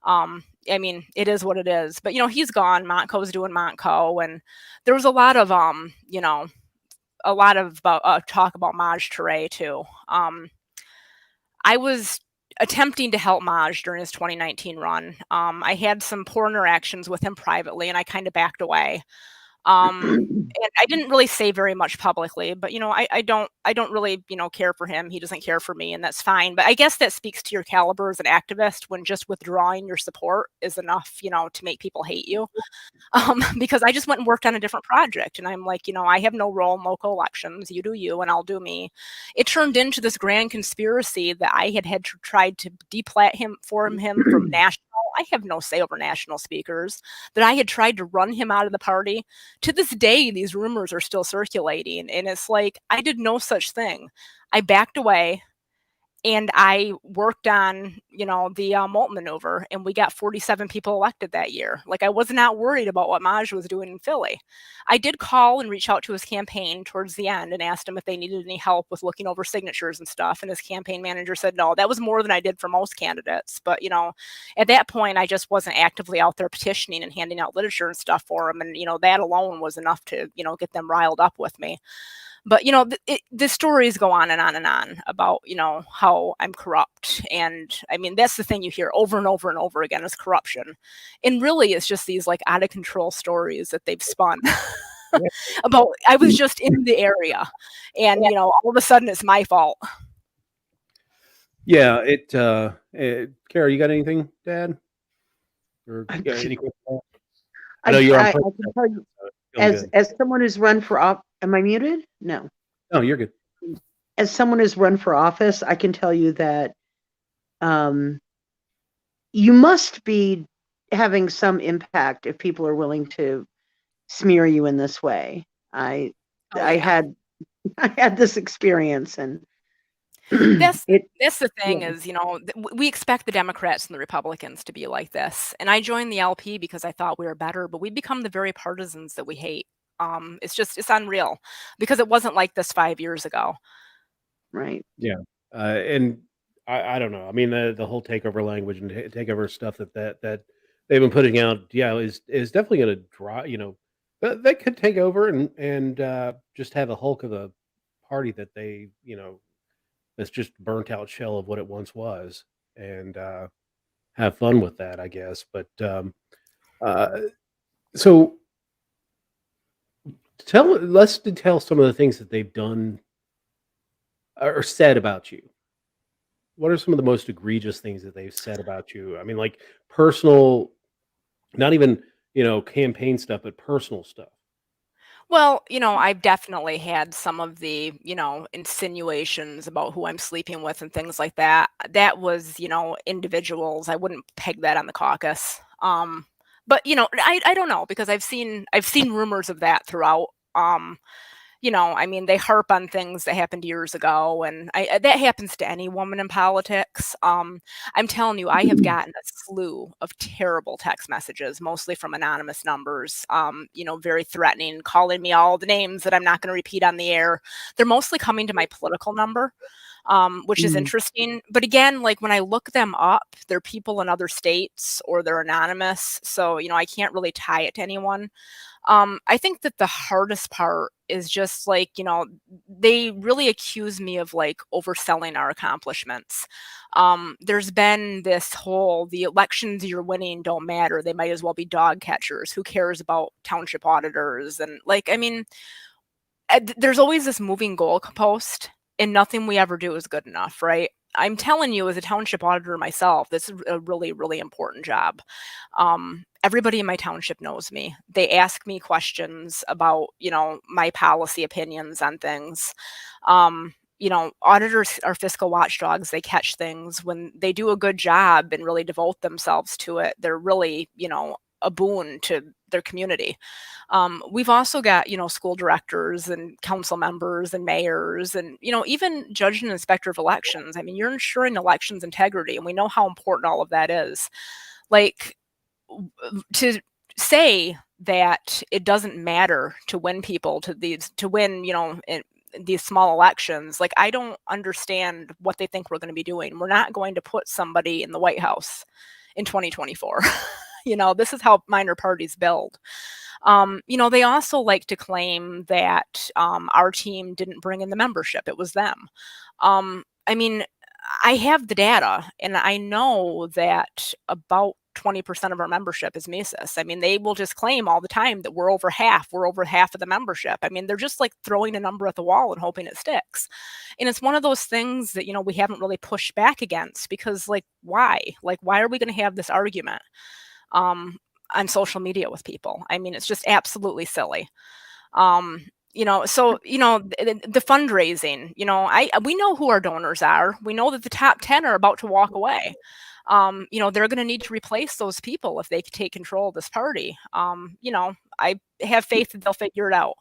I mean, it is what it is. But he's gone. Montco's doing Montco, and there was a lot of talk about Maj Toure too. I was attempting to help Maj during his 2019 run. I had some poor interactions with him privately, and I kind of backed away. And I didn't really say very much publicly, but I don't really care for him. He doesn't care for me, and that's fine. But I guess that speaks to your caliber as an activist, when just withdrawing your support is enough, to make people hate you. Because I just went and worked on a different project, and I'm like, I have no role in local elections. You do you, and I'll do me. It turned into this grand conspiracy that I had tried to deplatform him from national. I have no say over national speakers. That I had tried to run him out of the party. To this day, these rumors are still circulating, and it's like, I did no such thing. I backed away, and I worked on, the Moulton maneuver, and we got 47 people elected that year. Like, I was not worried about what Maj was doing in Philly. I did call and reach out to his campaign towards the end and asked him if they needed any help with looking over signatures and stuff. And his campaign manager said no. That was more than I did for most candidates. But, at that point, I just wasn't actively out there petitioning and handing out literature and stuff for them. And, that alone was enough to, get them riled up with me. But, the stories go on and on and on about, how I'm corrupt. And I mean, that's the thing you hear over and over and over again, is corruption. And really, it's just these like out of control stories that they've spun about, I was just in the area, and, all of a sudden it's my fault. Yeah. Kara, you got anything to add? Or you got any questions? I know you're on. I can tell you, as someone who's run for am I muted? No. No, you're good. As someone who's run for office, I can tell you that you must be having some impact if people are willing to smear you in this way. I had this experience, and that's the thing is, we expect the Democrats and the Republicans to be like this. And I joined the LP because I thought we were better, but we become the very partisans that we hate. It's unreal, because it wasn't like this 5 years ago. Right. Yeah. And I don't know. I mean, the whole takeover language and takeover stuff that they've been putting out, is definitely going to draw. They could take over and just have a hulk of a party that they, that's just burnt out shell of what it once was. and have fun with that, I guess. But so let's detail some of the things that they've done or said about you. What are some of the most egregious things that they've said about you? I mean, like personal, not even, campaign stuff, but personal stuff. Well, I've definitely had some of the, insinuations about who I'm sleeping with and things like that. That was, individuals. I wouldn't peg that on the caucus. But I don't know because I've seen rumors of that throughout. I mean, they harp on things that happened years ago, and that happens to any woman in politics. I'm telling you, I have gotten a slew of terrible text messages, mostly from anonymous numbers, very threatening, calling me all the names that I'm not going to repeat on the air. They're mostly coming to my political number. Which is interesting. But again, like when I look them up, they're people in other states or they're anonymous. So, I can't really tie it to anyone. I think that the hardest part is just like, they really accuse me of like overselling our accomplishments. There's been this whole the elections you're winning don't matter. They might as well be dog catchers. Who cares about township auditors? And like, I mean, there's always this moving goalpost, and nothing we ever do is good enough, right? I'm telling you, as a township auditor myself, this is a really, really important job. Everybody in my township knows me. They ask me questions about, my policy opinions on things. Auditors are fiscal watchdogs. They catch things when they do a good job and really devote themselves to it. They're really, a boon to their community. We've also got, school directors and council members and mayors and, even judge and inspector of elections. I mean, you're ensuring elections integrity, and we know how important all of that is. Like, to say that it doesn't matter to win people to win, these small elections, like I don't understand what they think we're going to be doing. We're not going to put somebody in the White House in 2024. This is how minor parties build. They also like to claim that our team didn't bring in the membership, it was them. I mean, I have the data, and I know that about 20% of our membership is Mises. I mean, they will just claim all the time that we're over half of the membership. I mean, they're just like throwing a number at the wall and hoping it sticks. And it's one of those things that, we haven't really pushed back against because, like, why? Like, why are we going to have this argument on social media with people? I mean, it's just absolutely silly. The fundraising, we know who our donors are. We know that the top 10 are about to walk away. They're going to need to replace those people if they take control of this party. I have faith that they'll figure it out.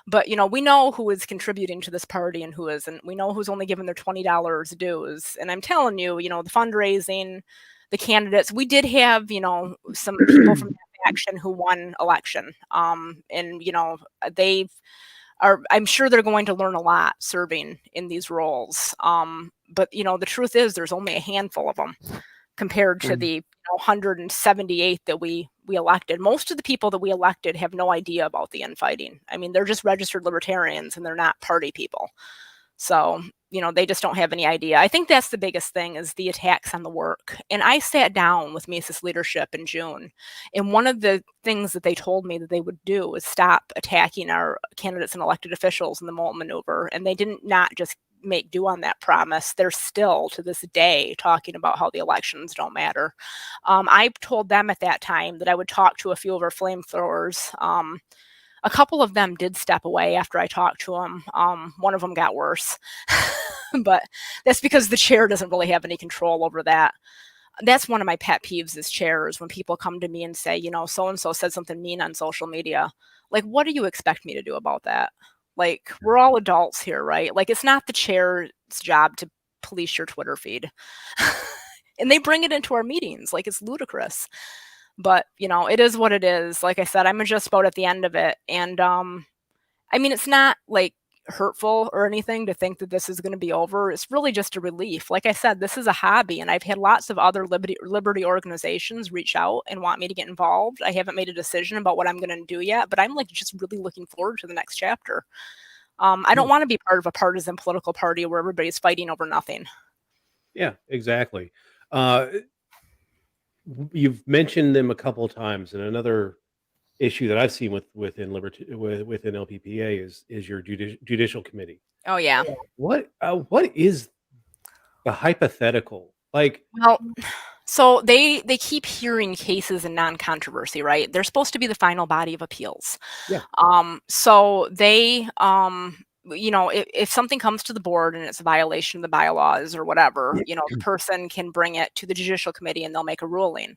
But, we know who is contributing to this party and who isn't. We know who's only given their $20 dues. And I'm telling you, the fundraising, the candidates, we did have, some people from that faction who won election. I'm sure they're going to learn a lot serving in these roles. But the truth is there's only a handful of them compared to the 178 that we elected. Most of the people that we elected have no idea about the infighting. I mean, they're just registered libertarians and they're not party people. So, they just don't have any idea. I think that's the biggest thing is the attacks on the work. And I sat down with Mises leadership in June. And one of the things that they told me that they would do is stop attacking our candidates and elected officials in the Moulton Maneuver. And they didn't not just make do on that promise. They're still to this day talking about how the elections don't matter. I told them at that time that I would talk to a few of our flamethrowers. A couple of them did step away after I talked to them. One of them got worse, but that's because the chair doesn't really have any control over that. That's one of my pet peeves is chairs when people come to me and say, so-and-so said something mean on social media. Like, what do you expect me to do about that? Like, we're all adults here, right? Like, it's not the chair's job to police your Twitter feed. And they bring it into our meetings. Like, it's ludicrous. But, it is what it is. Like I said, I'm just about at the end of it. And, I mean, it's not like hurtful or anything to think that this is going to be over. It's really just a relief. Like I said, this is a hobby, and I've had lots of other liberty organizations reach out and want me to get involved. I haven't made a decision about what I'm going to do yet, but I'm like just really looking forward to the next chapter. I don't want to be part of a partisan political party where everybody's fighting over nothing. Yeah, exactly. Uh, you've mentioned them a couple of times, and another issue that I've seen within LPPA is your judicial committee. Oh yeah. What is the hypothetical? Like, Well, so they keep hearing cases in non-controversy, right? They're supposed to be the final body of appeals. yeah, So they, if something comes to the board and it's a violation of the bylaws or whatever, the person can bring it to the judicial committee and they'll make a ruling.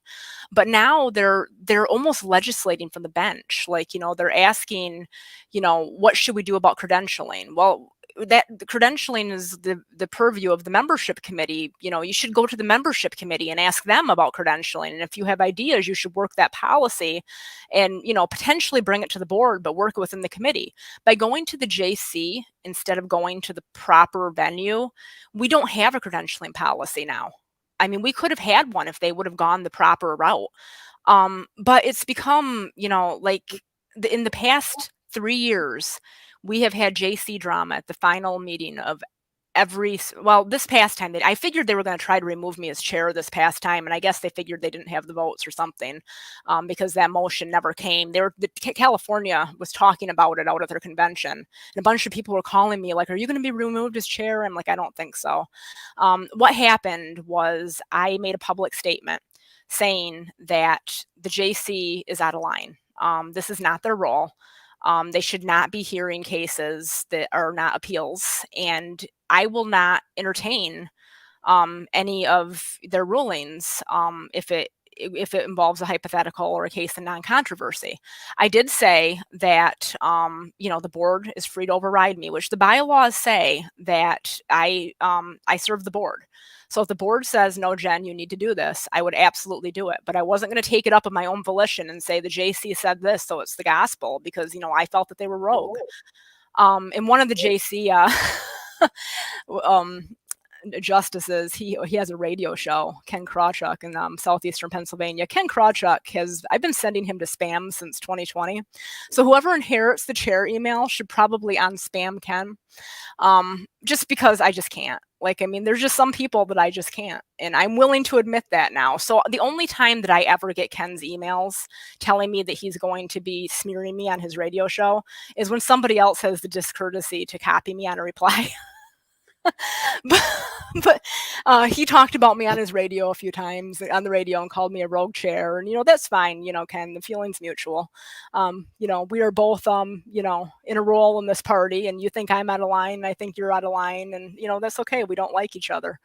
But now they're almost legislating from the bench. Like, they're asking, what should we do about credentialing? Well, that the credentialing is the purview of the membership committee. You should go to the membership committee and ask them about credentialing. And if you have ideas, you should work that policy and, potentially bring it to the board, but work within the committee. By going to the JC instead of going to the proper venue, we don't have a credentialing policy now. I mean, we could have had one if they would have gone the proper route. But it's become, in the past 3 years, we have had JC drama at the final meeting of this past time. I figured they were going to try to remove me as chair this past time, and I guess they figured they didn't have the votes or something, because that motion never came. California was talking about it out at their convention, and a bunch of people were calling me like, "Are you going to be removed as chair?" I'm like, "I don't think so." What happened was I made a public statement saying that the JC is out of line. This is not their role. They should not be hearing cases that are not appeals, and I will not entertain any of their rulings if it involves a hypothetical or a case in non-controversy. I did say that the board is free to override me, which the bylaws say that I serve the board. So if the board says, "No, Jen, you need to do this," I would absolutely do it. But I wasn't going to take it up of my own volition and say the JC said this, so it's the gospel, because I felt that they were rogue. And one of the JC justices, he has a radio show, Ken Krawchuk, in southeastern Pennsylvania. Ken Krawchuk I've been sending him to spam since 2020. So whoever inherits the chair email should probably unspam Ken, just because I just can't. There's just some people that I just can't, and I'm willing to admit that now. So the only time that I ever get Ken's emails telling me that he's going to be smearing me on his radio show is when somebody else has the discourtesy to copy me on a reply. but he talked about me on his radio a few times on the radio and called me a rogue chair, and that's fine. Ken, the feeling's mutual. We are both in a role in this party, and you think I'm out of line, I think you're out of line, and that's okay. We don't like each other,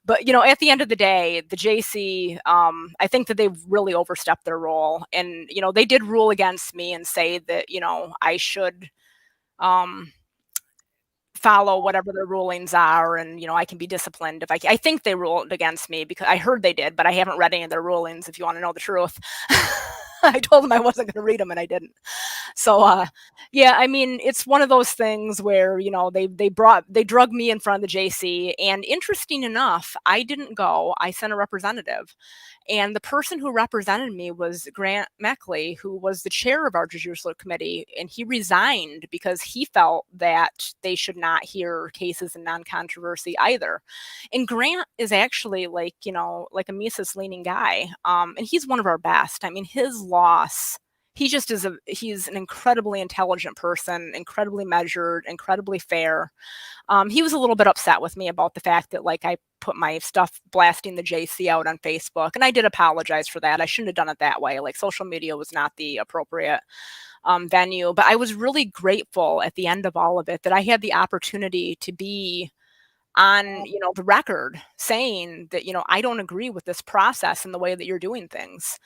but at the end of the day, the JC, I think that they've really overstepped their role, and they did rule against me and say that I should follow whatever their rulings are, and I can be disciplined if I think they ruled against me, because I heard they did, but I haven't read any of their rulings, if you want to know the truth. I told them I wasn't going to read them, and I didn't. So yeah, it's one of those things where they drug me in front of the JC, and interesting enough, I didn't go. I sent a representative, and the person who represented me was Grant Meckley, who was the chair of our judicial committee, and he resigned because he felt that they should not hear cases in non-controversy either. And Grant is actually like a Mises-leaning guy, and he's one of our best. His loss, he's an incredibly intelligent person, incredibly measured, incredibly fair. He was a little bit upset with me about the fact that I put my stuff blasting the JC out on Facebook, and I did apologize for that. I shouldn't have done it that way. Social media was not the appropriate venue, but I was really grateful at the end of all of it that I had the opportunity to be on the record saying that I don't agree with this process and the way that you're doing things.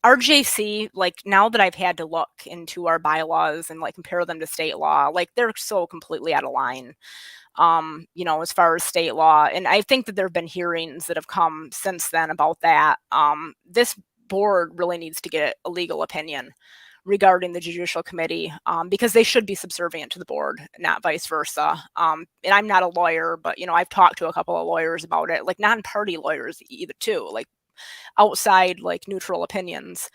Our JC, now that I've had to look into our bylaws and compare them to state law, they're so completely out of line, as far as state law. And I think that there have been hearings that have come since then about that. This board really needs to get a legal opinion regarding the judicial committee, because they should be subservient to the board, not vice versa. And I'm not a lawyer, but I've talked to a couple of lawyers about it, non-party lawyers either too, outside neutral opinions.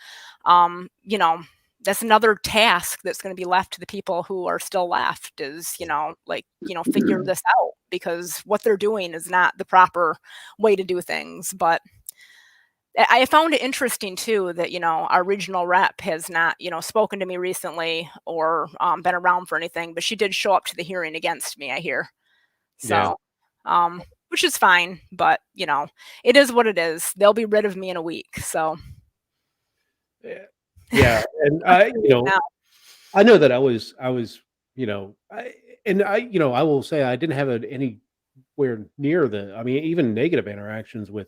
that's another task that's going to be left to the people who are still left is, figure this out, because what they're doing is not the proper way to do things. But I found it interesting too that, our regional rep has not, spoken to me recently or been around for anything, but she did show up to the hearing against me, I hear. Yeah. So, which is fine, but it is what it is. They'll be rid of me in a week. So, Yeah, and now, I know that I was, I will say I didn't have anywhere near I mean, even negative interactions with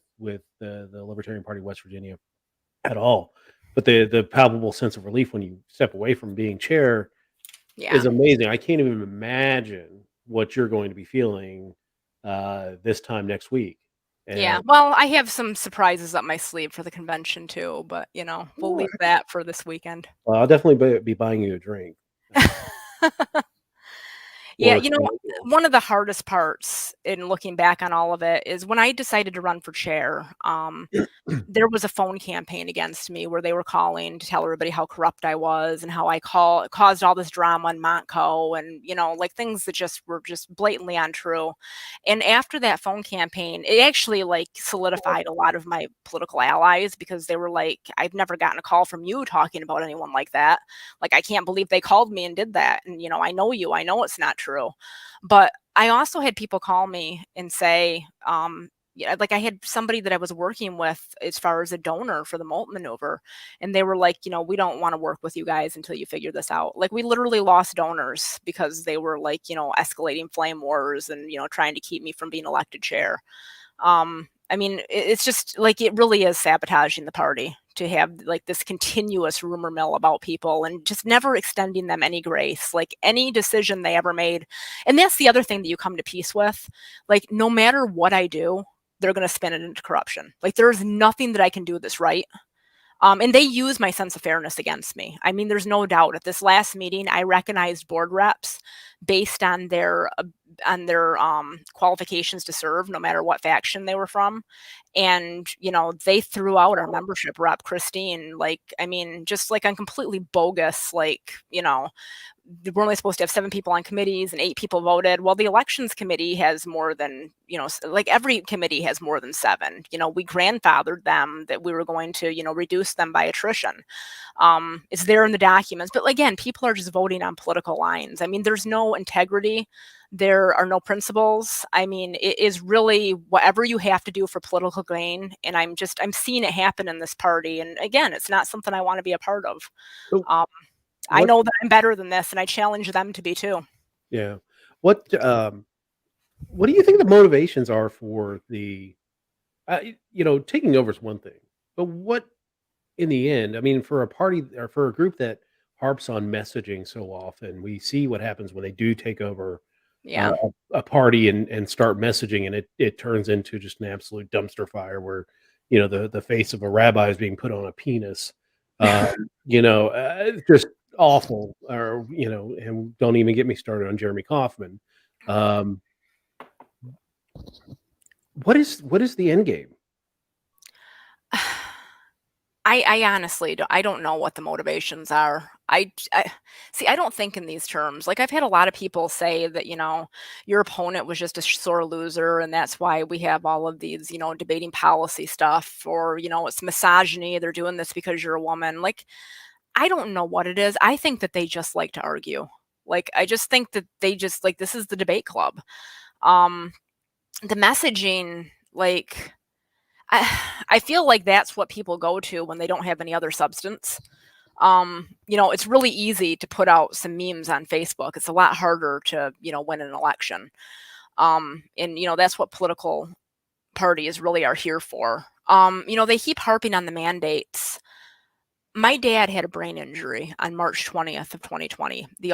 the Libertarian Party of West Virginia at all. But the palpable sense of relief when you step away from being chair yeah. is amazing. I can't even imagine what you're going to be feeling this time next week. Yeah. And Well, I have some surprises up my sleeve for the convention too, but we'll leave that for this weekend. well, I'll definitely be buying you a drink. Yeah, Or one of the hardest parts in looking back on all of it is when I decided to run for chair. There was a phone campaign against me where they were calling to tell everybody how corrupt I was and how I caused all this drama in Montco, and like things that were just blatantly untrue. And after that phone campaign, it actually like solidified a lot of my political allies, because they were like, I've never gotten a call from you talking about anyone like that. Like, I can't believe they called me and did that. And I know you, I know it's not true. But I also had people call me and say, yeah, like I had somebody that I was working with as far as a donor for the Molt maneuver, and they were like, we don't want to work with you guys until you figure this out. Like, we literally lost donors because they were like, escalating flame wars and, trying to keep me from being elected chair. I mean, it's just like, it really is sabotaging the party to have like this continuous rumor mill about people and just never extending them any grace, like any decision they ever made. And that's the other thing that you come to peace with. Like, no matter what I do, they're going to spin it into corruption. Like, there's nothing that I can do that's right. And they use my sense of fairness against me. I mean, there's no doubt. At this last meeting, I recognized board reps based on their qualifications to serve, no matter what faction they were from. And they threw out our membership rep, Christine. Like, I mean, just like on completely bogus, like, we're only supposed to have 7 people on committees and 8 people voted. Well, the elections committee has more than, like every committee has more than 7. We grandfathered them that we were going to, reduce them by attrition. It's there in the documents. But again, people are just voting on political lines. I mean, there's no integrity. There are no principles. I mean, it is really whatever you have to do for political gain. And I'm seeing it happen in this party. And again, it's not something I want to be a part of. So I know that I'm better than this, and I challenge them to be too. yeah. What do you think the motivations are for taking over is one thing, but what in the end, I mean, for a party or for a group that harps on messaging so often, we see what happens when they do take over Yeah. a party and start messaging, and it turns into just an absolute dumpster fire where, the face of a rabbi is being put on a penis. Just awful, or and don't even get me started on Jeremy Kaufman. What is the end game? I honestly don't know what the motivations are. I see. I don't think in these terms. Like, I've had a lot of people say that your opponent was just a sore loser, and that's why we have all of these debating policy stuff, or it's misogyny. They're doing this because you're a woman. Like, I don't know what it is. I think that they just like to argue. Like, I just think that they just like, this is the debate club. The messaging, like, I feel like that's what people go to when they don't have any other substance. It's really easy to put out some memes on Facebook. It's a lot harder to, win an election. And that's what political parties really are here for. They keep harping on the mandates. My dad had a brain injury on March 20th of 2020. The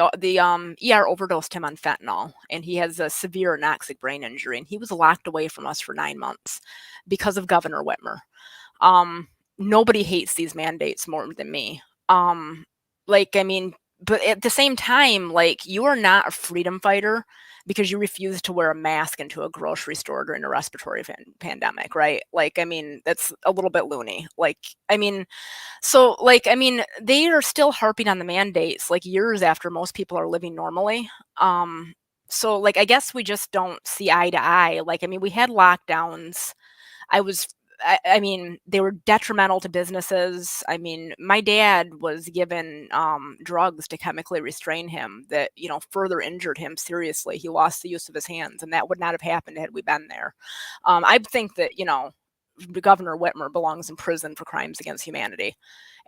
ER overdosed him on fentanyl, and he has a severe anoxic brain injury, and he was locked away from us for 9 months because of Governor Whitmer. Nobody hates these mandates more than me. I mean, but at the same time, like, you are not a freedom fighter because you refuse to wear a mask into a grocery store during a respiratory pandemic, right? Like, I mean, that's a little bit loony. Like, I mean, so, like, I mean, they are still harping on the mandates, like, years after most people are living normally. So, like, I guess we just don't see eye to eye. Like, I mean, we had lockdowns. I was I mean, they were detrimental to businesses. I mean, my dad was given drugs to chemically restrain him that, further injured him seriously. He lost the use of his hands, and that would not have happened had we been there. I think that, Governor Whitmer belongs in prison for crimes against humanity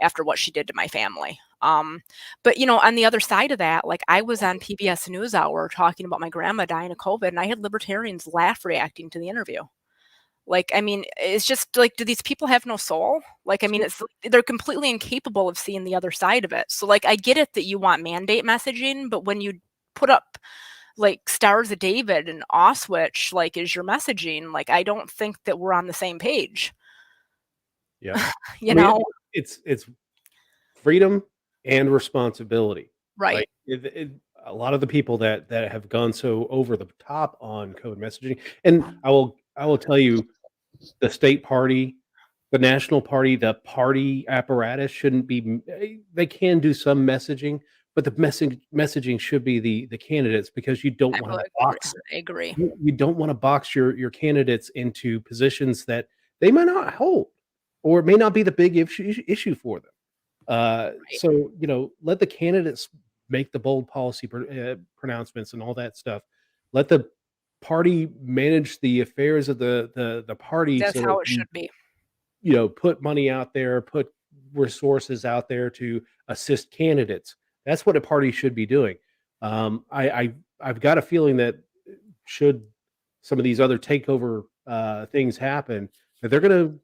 after what she did to my family. But on the other side of that, like, I was on PBS NewsHour talking about my grandma dying of COVID, and I had libertarians laugh reacting to the interview. Like, I mean, it's just like, do these people have no soul? Like, I mean, they're completely incapable of seeing the other side of it. So, like, I get it that you want mandate messaging, but when you put up like Stars of David and Auschwitz, like, is your messaging, like, I don't think that we're on the same page. Yeah. You I mean, know? it's freedom and responsibility. Right. Like, a lot of the people that have gone so over the top on code messaging, and I will tell you, the state party, the national party, the party apparatus shouldn't be. They can do some messaging, but the messaging should be the candidates, because you don't I want will to agree. box I agree. you don't want to box your candidates into positions that they might not hold, or it may not be the big issue for them. So, let the candidates make the bold policy pronouncements and all that stuff. Let the party manage the affairs of the party, That's so that how it you should be. put money out there, put resources out there to assist candidates. That's what a party should be doing. I've got a feeling that, should some of these other takeover things happen, that they're going to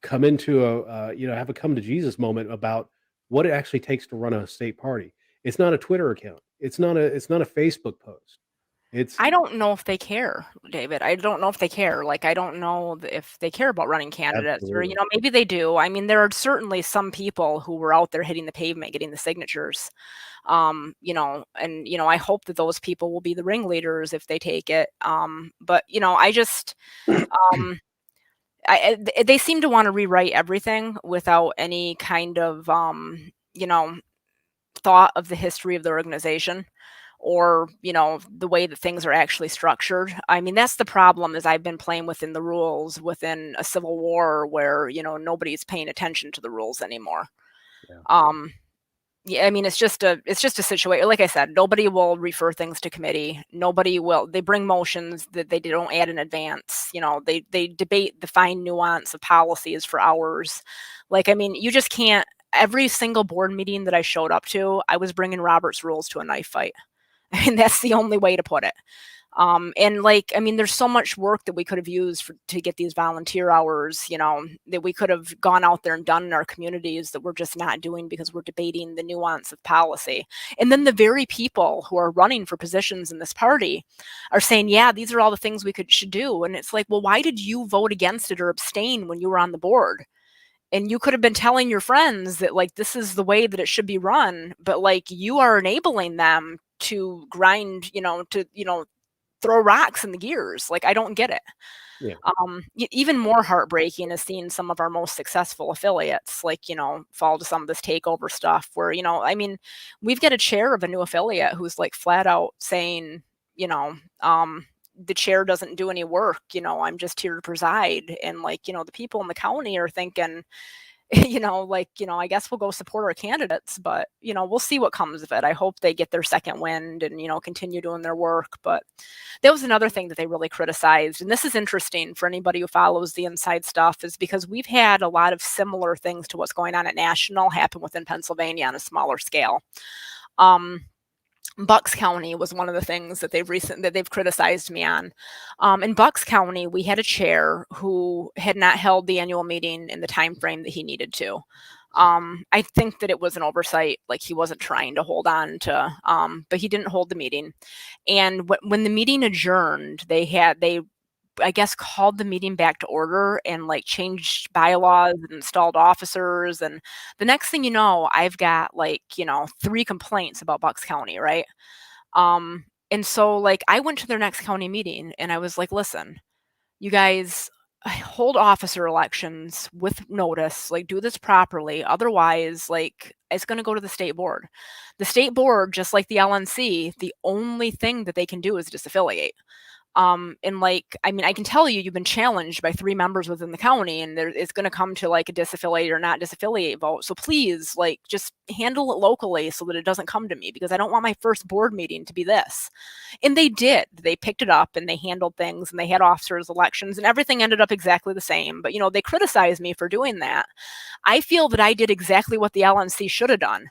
come into have a come to Jesus moment about what it actually takes to run a state party. It's not a Twitter account. It's not a Facebook post. It's I don't know if they care, David. I don't know if they care. Like, I don't know if they care about running candidates, or, absolutely. maybe they do. I mean, there are certainly some people who were out there hitting the pavement, getting the signatures. And, I hope that those people will be the ringleaders if they take it. But, I just, um, they seem to want to rewrite everything without any kind of, thought of the history of the organization, or the way that things are actually structured. I mean, that's the problem, is I've been playing within the rules within a civil war where nobody's paying attention to the rules anymore. Yeah. Yeah, I mean, it's just a situation. Like I said, nobody will refer things to committee. Nobody will. They bring motions that they don't add in advance. They debate the fine nuance of policies for hours. Like, I mean, you just can't. Every single board meeting that I showed up to, I was bringing Robert's rules to a knife fight. I mean, that's the only way to put it. And, like, I mean, there's so much work that we could have used to get these volunteer hours, that we could have gone out there and done in our communities that we're just not doing because we're debating the nuance of policy. And then the very people who are running for positions in this party are saying, yeah, these are all the things we should do. And it's like, well, why did you vote against it or abstain when you were on the board? And you could have been telling your friends that, like, this is the way that it should be run, but, like, you are enabling them to grind, throw rocks in the gears. Like, I don't get it. Yeah. Even more heartbreaking is seeing some of our most successful affiliates, like, fall to some of this takeover stuff where, I mean, we've got a chair of a new affiliate who's, like, flat out saying, the chair doesn't do any work, I'm just here to preside. And, like, the people in the county are thinking, I guess we'll go support our candidates, but, we'll see what comes of it. I hope they get their second wind and, continue doing their work. But that was another thing that they really criticized. And this is interesting for anybody who follows the inside stuff, is because we've had a lot of similar things to what's going on at national happen within Pennsylvania on a smaller scale. Bucks County was one of the things that they've criticized me on. In Bucks County, we had a chair who had not held the annual meeting in the time frame that he needed to. I think that it was an oversight, like, he wasn't trying to hold on to, but he didn't hold the meeting. And when the meeting adjourned, they I guess, called the meeting back to order and like changed bylaws and installed officers. And the next thing you know, I've got like, 3 complaints about Bucks County, right? And so like I went to their next county meeting and I was like, listen, you guys hold officer elections with notice, like do this properly. Otherwise, like it's going to go to the state board. The state board, just like the LNC, the only thing that they can do is disaffiliate. And like, I mean, I can tell you, you've been challenged by 3 members within the county, and it's going to come to like a disaffiliate or not disaffiliate vote. So please, like, just handle it locally so that it doesn't come to me, because I don't want my first board meeting to be this. And they did. They picked it up and they handled things, and they had officers elections, and everything ended up exactly the same. But they criticized me for doing that. I feel that I did exactly what the LNC should have done.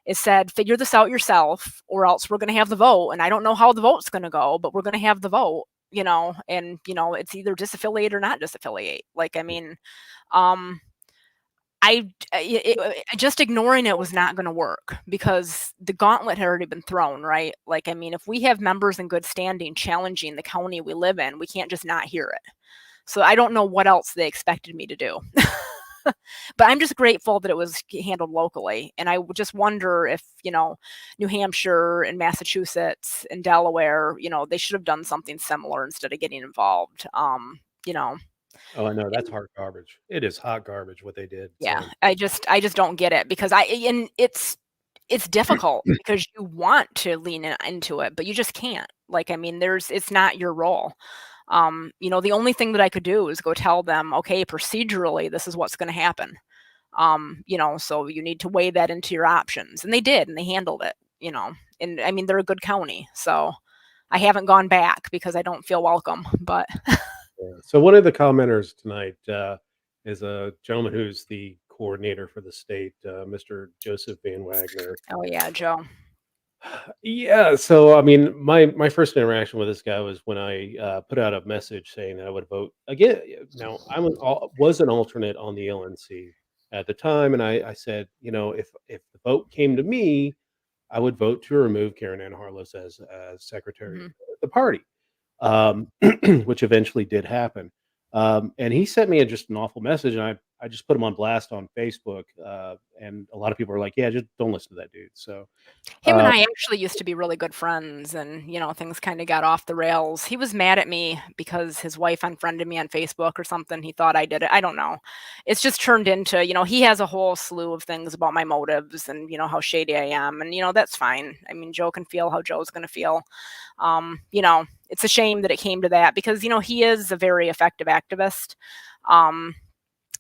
It said, figure this out yourself, or else we're going to have the vote. And I don't know how the vote's going to go, but we're going to have the vote, and, it's either disaffiliate or not disaffiliate. Like, I mean, just ignoring it was not going to work, because the gauntlet had already been thrown, right? Like, I mean, if we have members in good standing challenging the county we live in, we can't just not hear it. So I don't know what else they expected me to do. But I'm just grateful that it was handled locally. And I just wonder if, New Hampshire and Massachusetts and Delaware, they should have done something similar instead of getting involved. Oh, I know, that's hot garbage. It is hot garbage what they did. Yeah, So I just don't get it, because and it's difficult because you want to lean into it, but you just can't. Like, I mean, it's not your role. The only thing that I could do is go tell them, okay, procedurally, this is what's going to happen. So you need to weigh that into your options. And they did, and they handled it, and I mean, they're a good county. So I haven't gone back because I don't feel welcome, but yeah. So one of the commenters tonight is a gentleman who's the coordinator for the state, Mr. Joseph Van Wagner. oh yeah, Joe. Yeah, so I mean, my first interaction with this guy was when I put out a message saying that I would vote again. Now was an alternate on the LNC at the time, and I said, if the vote came to me, I would vote to remove Karen Ann Harless as secretary of the party, which eventually did happen. And he sent me just an awful message, and I just put him on blast on Facebook, and a lot of people are like, "Yeah, just don't listen to that dude." So. Him and Uh, I actually used to be really good friends, and things kind of got off the rails. He was mad at me because his wife unfriended me on Facebook or something. He thought I did it. I don't know. It's just turned into, he has a whole slew of things about my motives and, how shady I am. And, that's fine. I mean, Joe can feel how Joe's going to feel. It's a shame that it came to that, because, he is a very effective activist.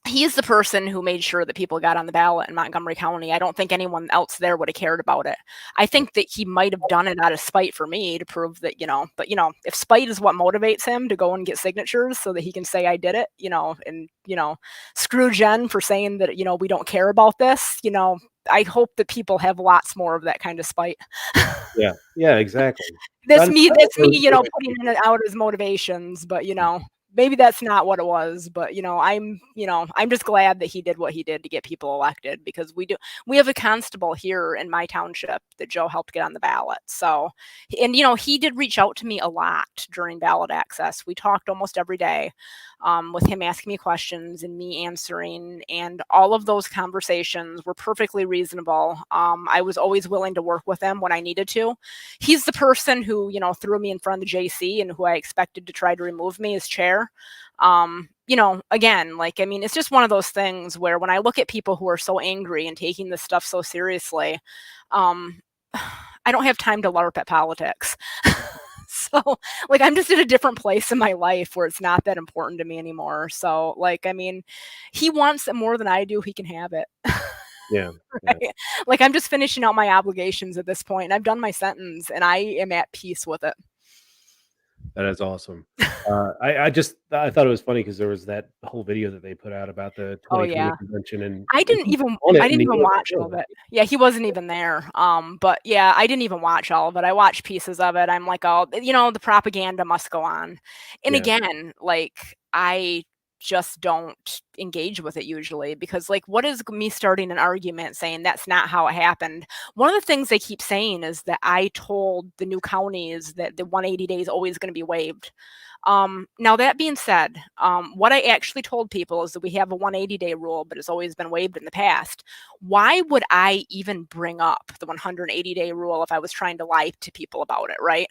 He is the person who made sure that people got on the ballot in Montgomery County. I don't think anyone else there would have cared about it. I think that he might have done it out of spite for me, to prove that, but, if spite is what motivates him to go and get signatures so that he can say I did it, and, screw Jenn for saying that, we don't care about this, I hope that people have lots more of that kind of spite. yeah, exactly. That's me, putting it out as motivations, but, maybe that's not what it was. But I'm just glad that he did what he did to get people elected, because we have a constable here in my township that Joe helped get on the ballot. So, and he did reach out to me a lot during ballot access. We talked almost every day, with him asking me questions and me answering, and all of those conversations were perfectly reasonable. I was always willing to work with him when I needed to. He's the person who, threw me in front of the JC and who I expected to try to remove me as chair. Again, like, I mean, it's just one of those things where when I look at people who are so angry and taking this stuff so seriously, I don't have time to LARP at politics. So, like, I'm just in a different place in my life where it's not that important to me anymore. So, like, I mean, he wants it more than I do. He can have it. Yeah. Right? Like, I'm just finishing out my obligations at this point, and I've done my sentence, and I am at peace with it. That is awesome. I thought it was funny because there was that whole video that they put out about the Oh 2020 yeah. convention, and I didn't even watch all of it. Yeah, he wasn't even there. But yeah, I didn't even watch all of it. I watched pieces of it. I'm like, oh, the propaganda must go on. And Yeah. again, like, just don't engage with it usually, because like, what is me starting an argument saying that's not how it happened? One of the things they keep saying is that I told the new counties that the 180 days is always going to be waived. Now that being said, what I actually told people is that we have a 180-day rule, but it's always been waived in the past. Why would I even bring up the 180-day rule if I was trying to lie to people about it, right?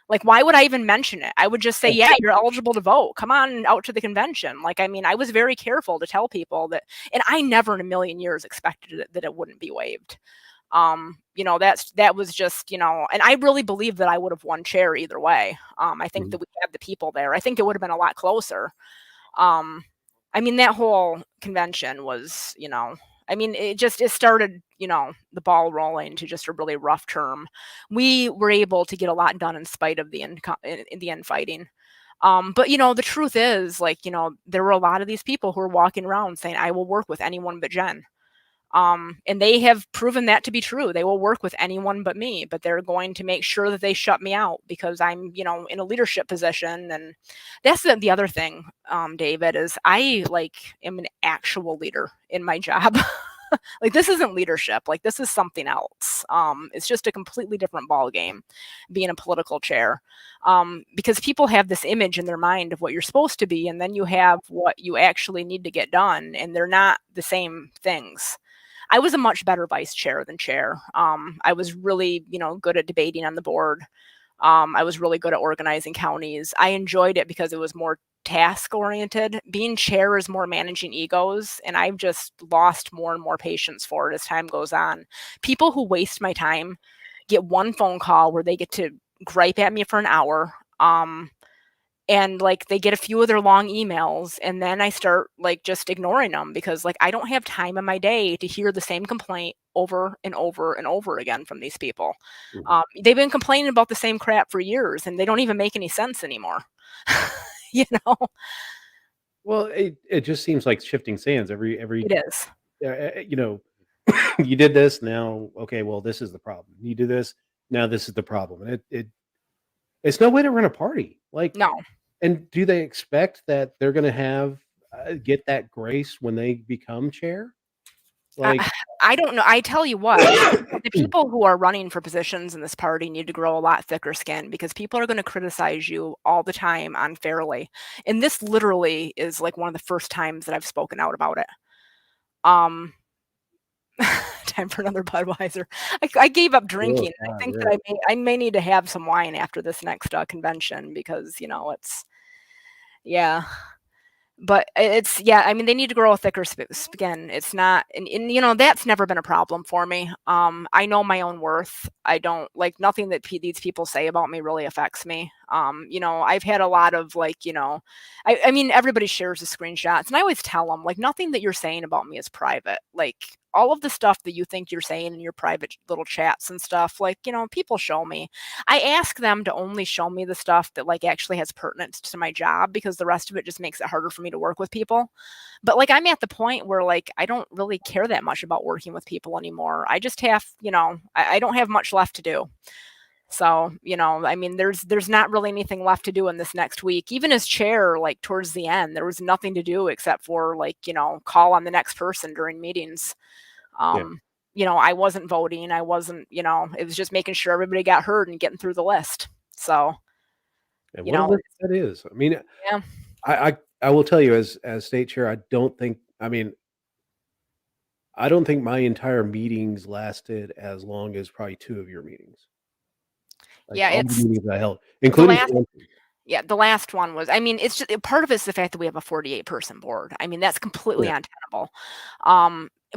Like, why would I even mention it? I would just say, yeah, you're eligible to vote. Come on out to the convention. Like, I mean, I was very careful to tell people that, and I never in a million years expected that it wouldn't be waived. You know, that was just, you know, and I really believe that I would have won chair either way. I think that we had the people there. I think it would have been a lot closer. I mean, that whole convention was, you know, I mean, it started, you know, the ball rolling to just a really rough term. We were able to get a lot done in spite of the infighting. But, you know, the truth is, like, you know, there were a lot of these people who were walking around saying, I will work with anyone but Jenn. And they have proven that to be true. They will work with anyone but me, but they're going to make sure that they shut me out because I'm, you know, in a leadership position. And that's the other thing, David, is I am an actual leader in my job. Like, this isn't leadership. Like, this is something else. It's just a completely different ball game being a political chair, because people have this image in their mind of what you're supposed to be, and then you have what you actually need to get done, and they're not the same things. I was a much better vice chair than chair. I was really, you know, good at debating on the board. I was really good at organizing counties. I enjoyed it because it was more task oriented. Being chair is more managing egos, and I've just lost more and more patience for it as time goes on. People who waste my time get one phone call where they get to gripe at me for an hour. And like, they get a few of their long emails, and then I start like just ignoring them because like, I don't have time in my day to hear the same complaint over and over and over again from these people. They've been complaining about the same crap for years, and they don't even make any sense anymore. You know? Well, it just seems like shifting sands every It is. you know, you did this, now okay, well, this is the problem. You do this, now this is the problem. And it's no way to run a party. Like, No. and do they expect that they're going to have get that grace when they become chair? Like, I don't know. I tell you what, the people who are running for positions in this party need to grow a lot thicker skin, because people are going to criticize you all the time unfairly. And this literally is like one of the first times that I've spoken out about it. Time for another Budweiser. I gave up drinking. oh, I think God, that I may need to have some wine after this next convention, because, you know, yeah. But it's, yeah, I mean, they need to grow a thicker skin. It's not, and, you know, that's never been a problem for me. I know my own worth. I don't like, nothing that these people say about me really affects me. You know, I've had a lot of like, you know, I mean, everybody shares the screenshots, and I always tell them, like, nothing that you're saying about me is private. Like, all of the stuff that you think you're saying in your private little chats and stuff, like, you know, people show me. I ask them to only show me the stuff that like actually has pertinence to my job, because the rest of it just makes it harder for me to work with people. But like, I'm at the point where like, I don't really care that much about working with people anymore. I just have, you know, I don't have much left to do. So, you know, I mean, there's not really anything left to do in this next week. Even as chair, like towards the end, there was nothing to do except for like, you know, call on the next person during meetings. You know, I wasn't voting. I wasn't, you know, it was just making sure everybody got heard and getting through the list. So, and you what a know, list that is. I mean, yeah. I will tell you, as state chair, I don't think, I mean, I don't think my entire meetings lasted as long as probably 2 of your meetings. Like, Yeah, all the it's meetings I held, the including last, convention. yeah, the last one was, I mean, it's just, part of it's the fact that we have a 48 person board. I mean, that's completely Yeah, untenable.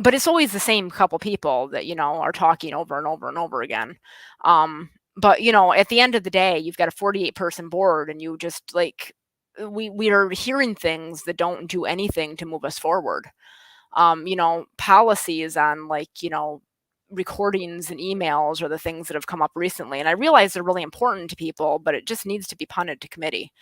But it's always the same couple people that, you know, are talking over and over and over again. But, you know, at the end of the day, you've got a 48 person board, and you just like, we are hearing things that don't do anything to move us forward. You know, policies on like, you know, recordings and emails are the things that have come up recently. And I realize they're really important to people, but it just needs to be punted to committee.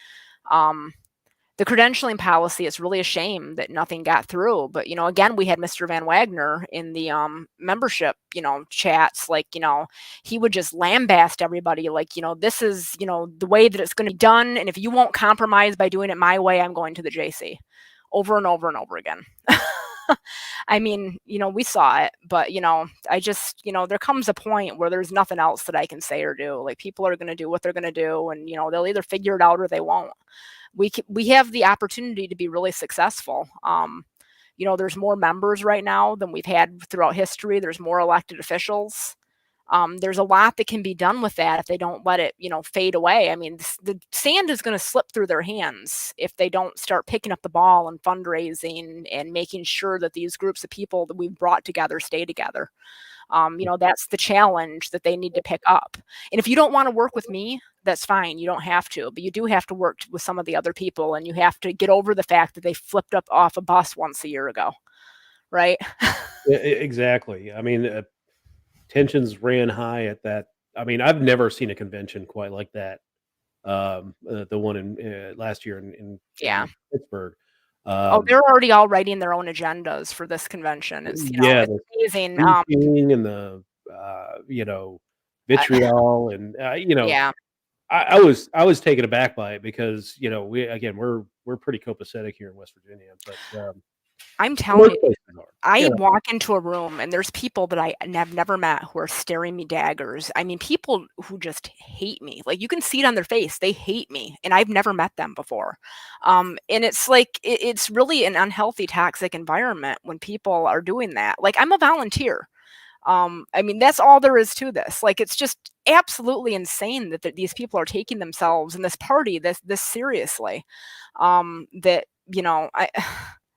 The credentialing policy, it's really a shame that nothing got through. But, you know, again, we had Mr. Van Wagner in the membership, you know, chats, like, you know, he would just lambast everybody like, you know, this is, you know, the way that it's going to be done. And if you won't compromise by doing it my way, I'm going to the JC. over and over and over again. I mean, we saw it, but, I just, there comes a point where there's nothing else that I can say or do. Like, people are going to do what they're going to do, and, they'll either figure it out or they won't. We have the opportunity to be really successful. There's more members right now than we've had throughout history. There's more elected officials. There's a lot that can be done with that if they don't let it, fade away. I mean, the sand is going to slip through their hands if they don't start picking up the ball and fundraising and making sure that these groups of people that we've brought together stay together. That's the challenge that they need to pick up. And if you don't want to work with me, that's fine. You don't have to, but you do have to work with some of the other people, and you have to get over the fact that they flipped up off a bus once a year ago. Right? Exactly. I mean, tensions ran high at that. I mean, I've never seen a convention quite like that. The one in last year in Pittsburgh. They're already all writing their own agendas for this convention. It's it's amazing. And the vitriol and yeah. I was taken aback by it because we're pretty copacetic here in West Virginia, but I'm telling you, I walk into a room and there's people that I have never met who are staring me daggers. I mean, people who just hate me. Like, you can see it on their face. They hate me, and I've never met them before. And it's like, it's really an unhealthy, toxic environment when people are doing that. Like, I'm a volunteer. I mean, that's all there is to this. Like, it's just absolutely insane that these people are taking themselves and this party this seriously. That,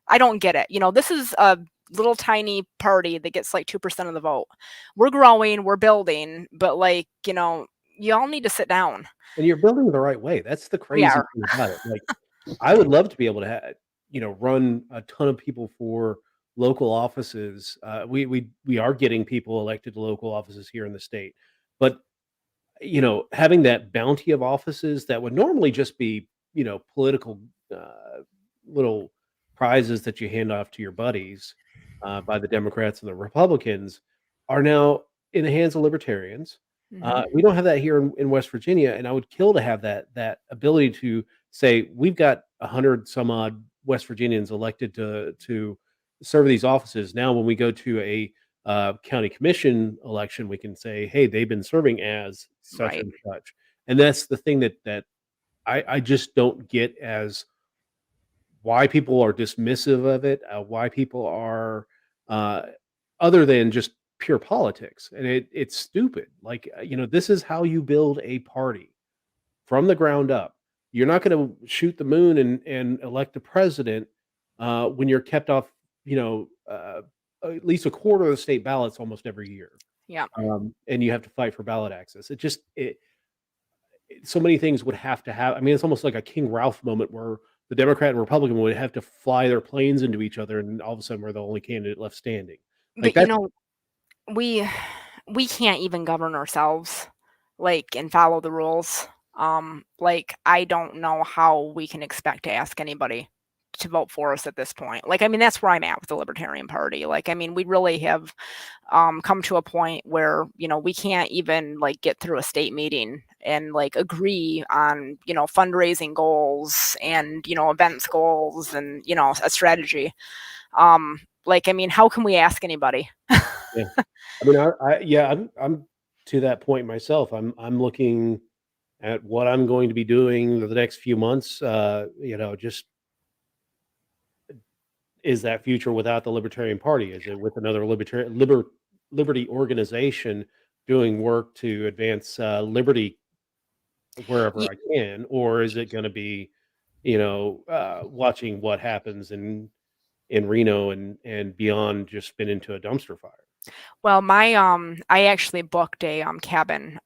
I don't get it. This is a little tiny party that gets like 2% of the vote. We're growing, we're building, but you all need to sit down. And you're building the right way. That's the crazy thing about it. Like, I would love to be able to run a ton of people for local offices. We are getting people elected to local offices here in the state, but having that bounty of offices that would normally just be political little prizes that you hand off to your buddies by the Democrats and the Republicans are now in the hands of libertarians. We don't have that here in West Virginia, and I would kill to have that ability to say we've got 100 some odd West Virginians elected to serve these offices. Now, when we go to a county commission election, we can say, hey, they've been serving as such and such. And that's the thing that I just don't get, as why people are dismissive of it, why people are other than just pure politics. And it's stupid. Like, this is how you build a party from the ground up. You're not going to shoot the moon and elect a president when you're kept off, at least a quarter of the state ballots almost every year. Yeah. And you have to fight for ballot access. So many things would have to have. I mean, it's almost like a King Ralph moment where the Democrat and Republican would have to fly their planes into each other, and all of a sudden we're the only candidate left standing. But we can't even govern ourselves, and follow the rules. I don't know how we can expect to ask anybody to vote for us at this point. I mean, that's where I'm at with the Libertarian Party. I mean, we really have come to a point where, we can't even get through a state meeting and agree on, fundraising goals and, events goals and, a strategy. I mean, how can we ask anybody? Yeah. I mean, I'm to that point myself. I'm looking at what I'm going to be doing the next few months. Just is that future without the Libertarian Party? Is it with another liberty organization doing work to advance liberty wherever I can, or is it going to be, watching what happens in Reno and beyond just spin into a dumpster fire? Well, I actually booked a cabin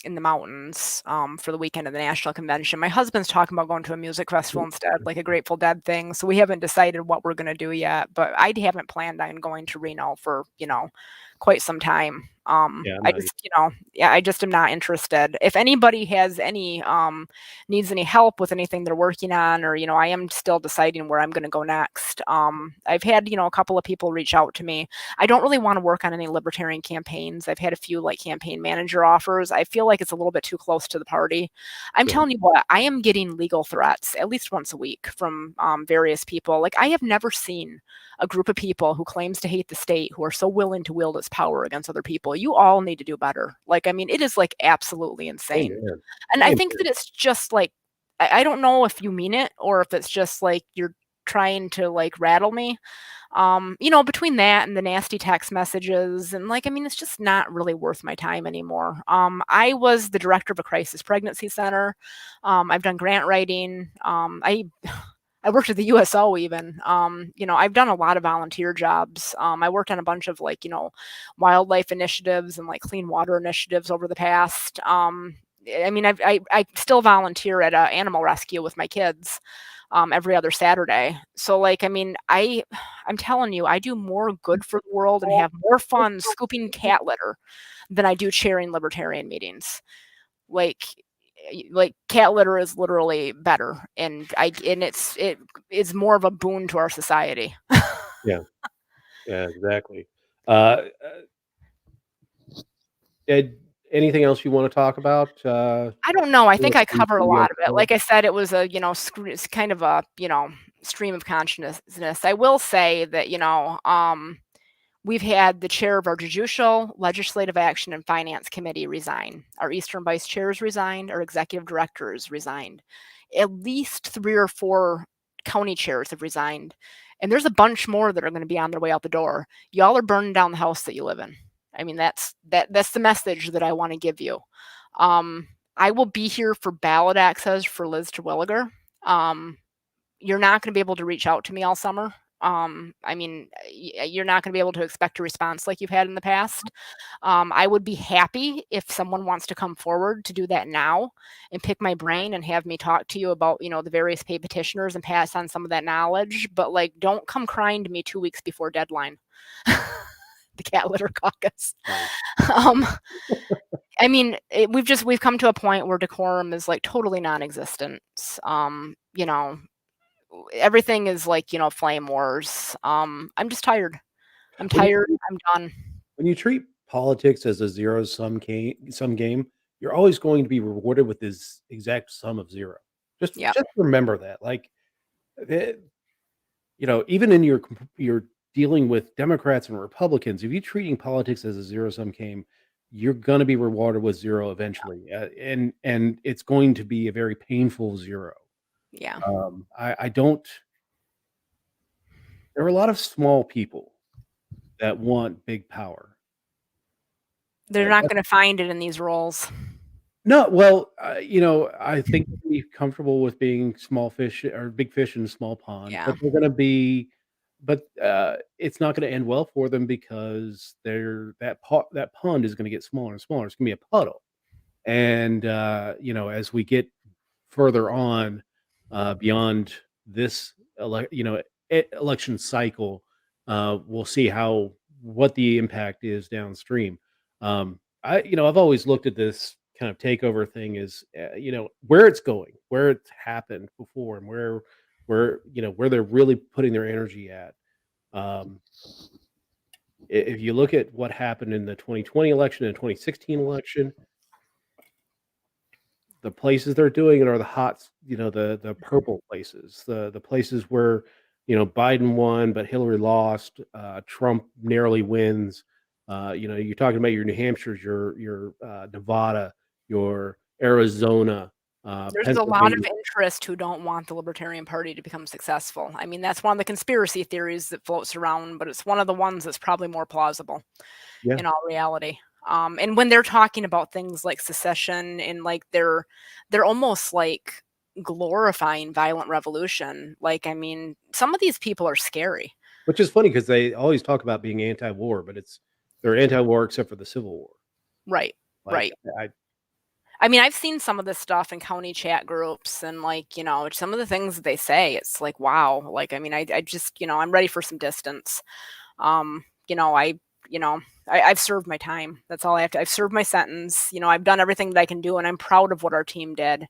in the mountains for the weekend of the national convention. My husband's talking about going to a music festival instead, like a Grateful Dead thing. So we haven't decided what we're going to do yet, but I haven't planned on going to Reno for, quite some time. Yeah, I'm I not either. just, I just am not interested. If anybody has any needs any help with anything they're working on, or I am still deciding where I'm going to go next. I've had a couple of people reach out to me. I don't really want to work on any libertarian campaigns. I've had a few like campaign manager offers. I feel like it's a little bit too close to the party. I'm Yeah. telling you what, I am getting legal threats at least once a week from various people. Like, I have never seen a group of people who claims to hate the state who are so willing to wield its power against other people. You all need to do better. Like, I mean, it is like absolutely insane. Amen. And I Amen. think that it's just like, I don't know if you mean it or if it's just like you're trying to like rattle me. Between that and the nasty text messages, and like, I mean, it's just not really worth my time anymore. I was the director of a crisis pregnancy center. I've done grant writing. I worked at the USO even. I've done a lot of volunteer jobs. I worked on a bunch of like, wildlife initiatives and like clean water initiatives over the past. I mean, I still volunteer at animal rescue with my kids every other Saturday. So like, I mean, I'm telling you, I do more good for the world and have more fun scooping cat litter than I do chairing libertarian meetings. Like cat litter is literally better, and it is more of a boon to our society. Yeah. Yeah, exactly. Uh, Ed, anything else you want to talk about? I don't know. I think I Anything covered a you lot want of to it. cover? Like I said, it was it's kind of a, stream of consciousness. I will say that, we've had the chair of our Judicial, Legislative Action, and Finance Committee resign. Our Eastern Vice Chairs resigned. Our Executive Directors resigned. At least 3 or 4 county chairs have resigned. And there's a bunch more that are going to be on their way out the door. Y'all are burning down the house that you live in. I mean, that's the message that I want to give you. I will be here for ballot access for Liz Terwilliger. You're not going to be able to reach out to me all summer. I mean, you're not going to be able to expect a response like you've had in the past. I would be happy if someone wants to come forward to do that now and pick my brain and have me talk to you about, the various paid petitioners and pass on some of that knowledge. But like, don't come crying to me 2 weeks before deadline. The cat litter caucus. Um, I mean, we've come to a point where decorum is like totally non-existent. Everything is like, flame wars. I'm just tired. I'm When you tired. I'm done. when you treat politics as a zero-sum game, you're always going to be rewarded with this exact sum of zero. Just Yeah. just remember that. Like, eh, even in your dealing with Democrats and Republicans, if you're treating politics as a zero-sum game, you're gonna be rewarded with zero eventually, and it's going to be a very painful zero. Yeah. I don't. There are a lot of small people that want big power. They're not going to find it in these roles. No, well, I think they'll be comfortable with being small fish or big fish in a small pond, Yeah. but they're gonna be but, it's not gonna end well for them because that pond is gonna get smaller and smaller. It's gonna be a puddle. And, as we get further on, beyond this election cycle, we'll see what the impact is downstream. I've always looked at this kind of takeover thing as, where it's going, where it's happened before, and where they're really putting their energy at. Um, if you look at what happened in the 2020 election and 2016 election, the places they're doing it are the the purple places, the places where, Biden won, but Hillary lost, Trump narrowly wins. You're talking about your New Hampshires, your Nevada, your Arizona, There's a lot of Pennsylvania. interest who don't want the Libertarian Party to become successful. I mean, that's one of the conspiracy theories that floats around, but it's one of the ones that's probably more plausible Yeah, in all reality. And when they're talking about things like secession and like they're almost like glorifying violent revolution. Like, I mean, some of these people are scary. which is funny because they always talk about being anti-war, but they're anti-war except for the Civil War. Right. Like, Right. I mean, I've seen some of this stuff in county chat groups and like, some of the things that they say, it's like, wow. Like, I mean, I just, I'm ready for some distance. I, I've served my time. That's all I have to. I've served my sentence. I've done everything that I can do, and I'm proud of what our team did.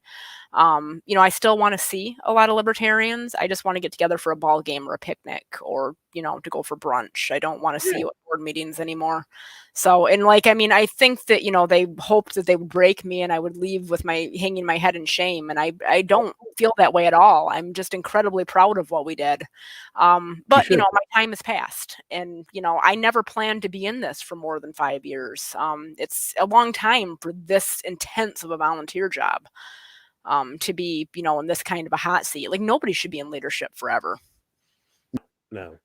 I still want to see a lot of libertarians. I just want to get together for a ball game or a picnic, or to go for brunch. I don't want to see you at board meetings anymore. So, and I think that they hoped that they would break me and I would leave with hanging my head in shame, and I don't feel that way at all. I'm just incredibly proud of what we did. But my time has passed, and I never planned to be in this for more than 5 years. It's a long time for this intense of a volunteer job. To be, in this kind of a hot seat. Like, nobody should be in leadership forever. No,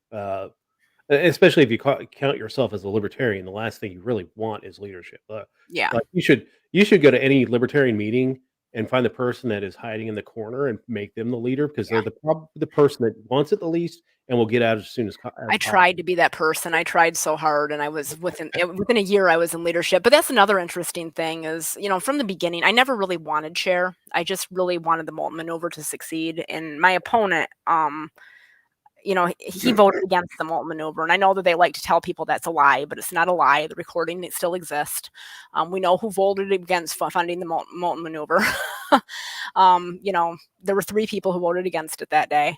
especially if you count yourself as a libertarian, the last thing you really want is leadership. Yeah. Like you should go to any libertarian meeting and find the person that is hiding in the corner and make them the leader, because they're the person that wants it the least and will get out as soon as I tried to be that person. I tried so hard, and I was within a year I was in leadership. But that's another interesting thing is, from the beginning, I never really wanted chair. I just really wanted the Moulton maneuver to succeed. And my opponent, he voted against the Moulton maneuver. And I know that they like to tell people that's a lie, but it's not a lie. The recording, it still exists. We know who voted against funding the Moulton maneuver. There were 3 people who voted against it that day.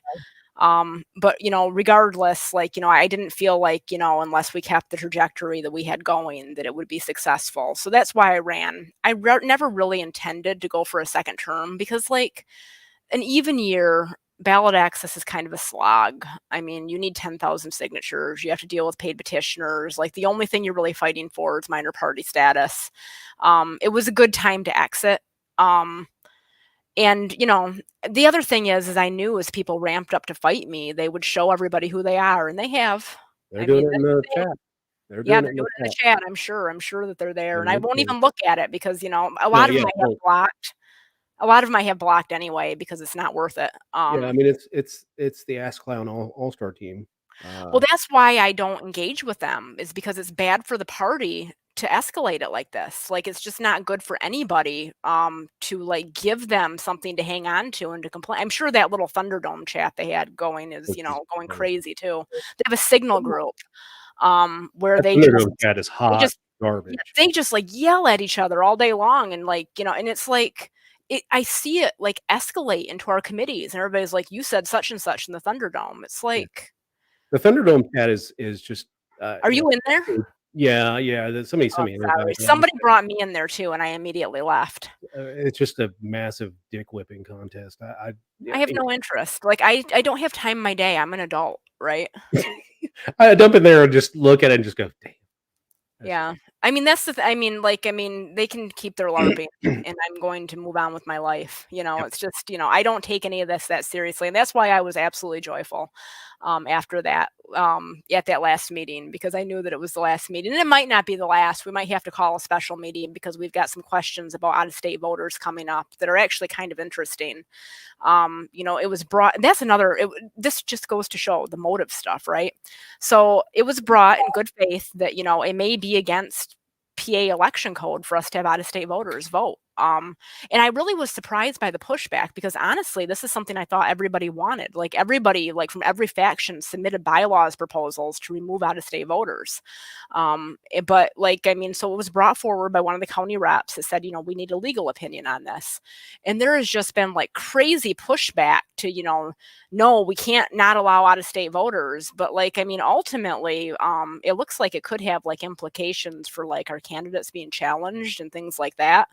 But regardless, I didn't feel like, unless we kept the trajectory that we had going, that it would be successful. So that's why I ran. I never really intended to go for a second term, because an even year, ballot access is kind of a slog. I mean, you need 10,000 signatures. You have to deal with paid petitioners. Like, the only thing you're really fighting for is minor party status. It was a good time to exit. And, the other thing is I knew as people ramped up to fight me, they would show everybody who they are, and they have. They're doing it in the chat. They're doing it in the chat. I'm sure that they're there, and I won't even look at it, because a lot of them I have blocked. A lot of them I have blocked anyway, because it's not worth it. Yeah, I mean, it's the Ass Clown All-Star team. Well, that's why I don't engage with them, is because it's bad for the party to escalate it like this. Like, it's just not good for anybody to give them something to hang on to and to complain. I'm sure that little Thunderdome chat they had going is going crazy too. They have a signal group where they Thunderdome chat is hot garbage. They just yell at each other all day long, and and it's I see it escalate into our committees, and everybody's like, you said such and such in the Thunderdome. It's like, the Thunderdome chat is just. Are you in there? Yeah. Somebody sent me. Somebody brought me in there too, and I immediately left. It's just a massive dick whipping contest. I have no interest. I don't have time in my day. I'm an adult, right? I dump in there and just look at it and just go, damn. Yeah. I mean, that's the I mean, they can keep their LARPing, and I'm going to move on with my life. It's just, I don't take any of this that seriously. And that's why I was absolutely joyful after that, at that last meeting, because I knew that it was the last meeting, and it might not be the last. We might have to call a special meeting, because we've got some questions about out-of-state voters coming up that are actually kind of interesting. It was brought, and that's this just goes to show the motive stuff, right? So it was brought in good faith that, it may be against PA election code for us to have out-of-state voters vote. And I really was surprised by the pushback, because honestly, this is something I thought everybody wanted. Everybody, from every faction, submitted bylaws proposals to remove out-of-state voters. But so it was brought forward by one of the county reps that said, we need a legal opinion on this. And there has just been crazy pushback to, no, we can't not allow out-of-state voters. But ultimately, it looks like it could have implications for our candidates being challenged and things like that.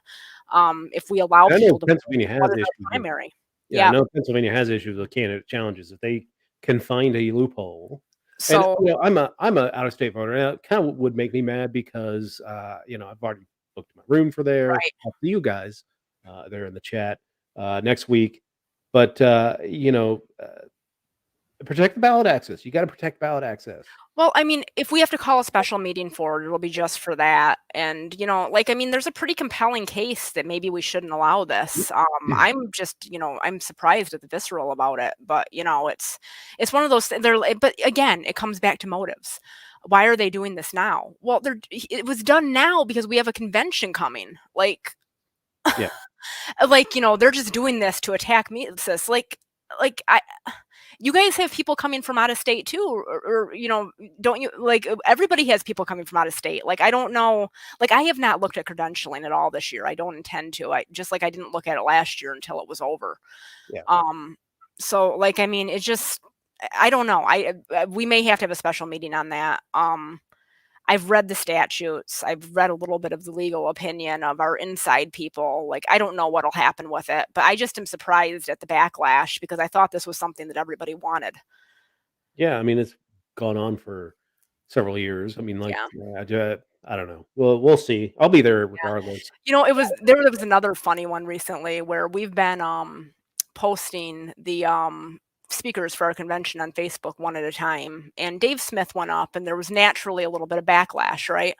If we allow people to Pennsylvania has issues primary. I know Pennsylvania has issues with candidate challenges if they can find a loophole. So, and I'm a out of state voter. And it kind of would make me mad, because I've already booked my room for there. Right. Up to you guys, there in the chat next week. But protect the ballot access. You got to protect ballot access. Well, if we have to call a special meeting for it, it'll be just for that. And, there's a pretty compelling case that maybe we shouldn't allow this. I'm just, I'm surprised at the visceral about it. But, it's one of those things. But again, it comes back to motives. Why are they doing this now? Well, it was done now because we have a convention coming. Yeah. They're just doing this to attack me. It's this, you guys have people coming from out of state too, or don't you? Like, everybody has people coming from out of state. Like, I don't know. Like, I have not looked at credentialing at all this year. I don't intend to. I didn't look at it last year until it was over. Yeah. So, like, I mean, it's just, I don't know. We may have to have a special meeting on that. I've read the statutes. I've read a little bit of the legal opinion of our inside people. Like, I don't know what'll happen with it, but I just am surprised at the backlash because I thought this was something that everybody wanted. Yeah, I mean, it's gone on for several years. I mean, like, Yeah. I don't know. Well, we'll see. I'll be there regardless. There was another funny one recently where we've been posting the speakers for our convention on Facebook one at a time, and Dave Smith went up, and there was naturally a little bit of backlash, right?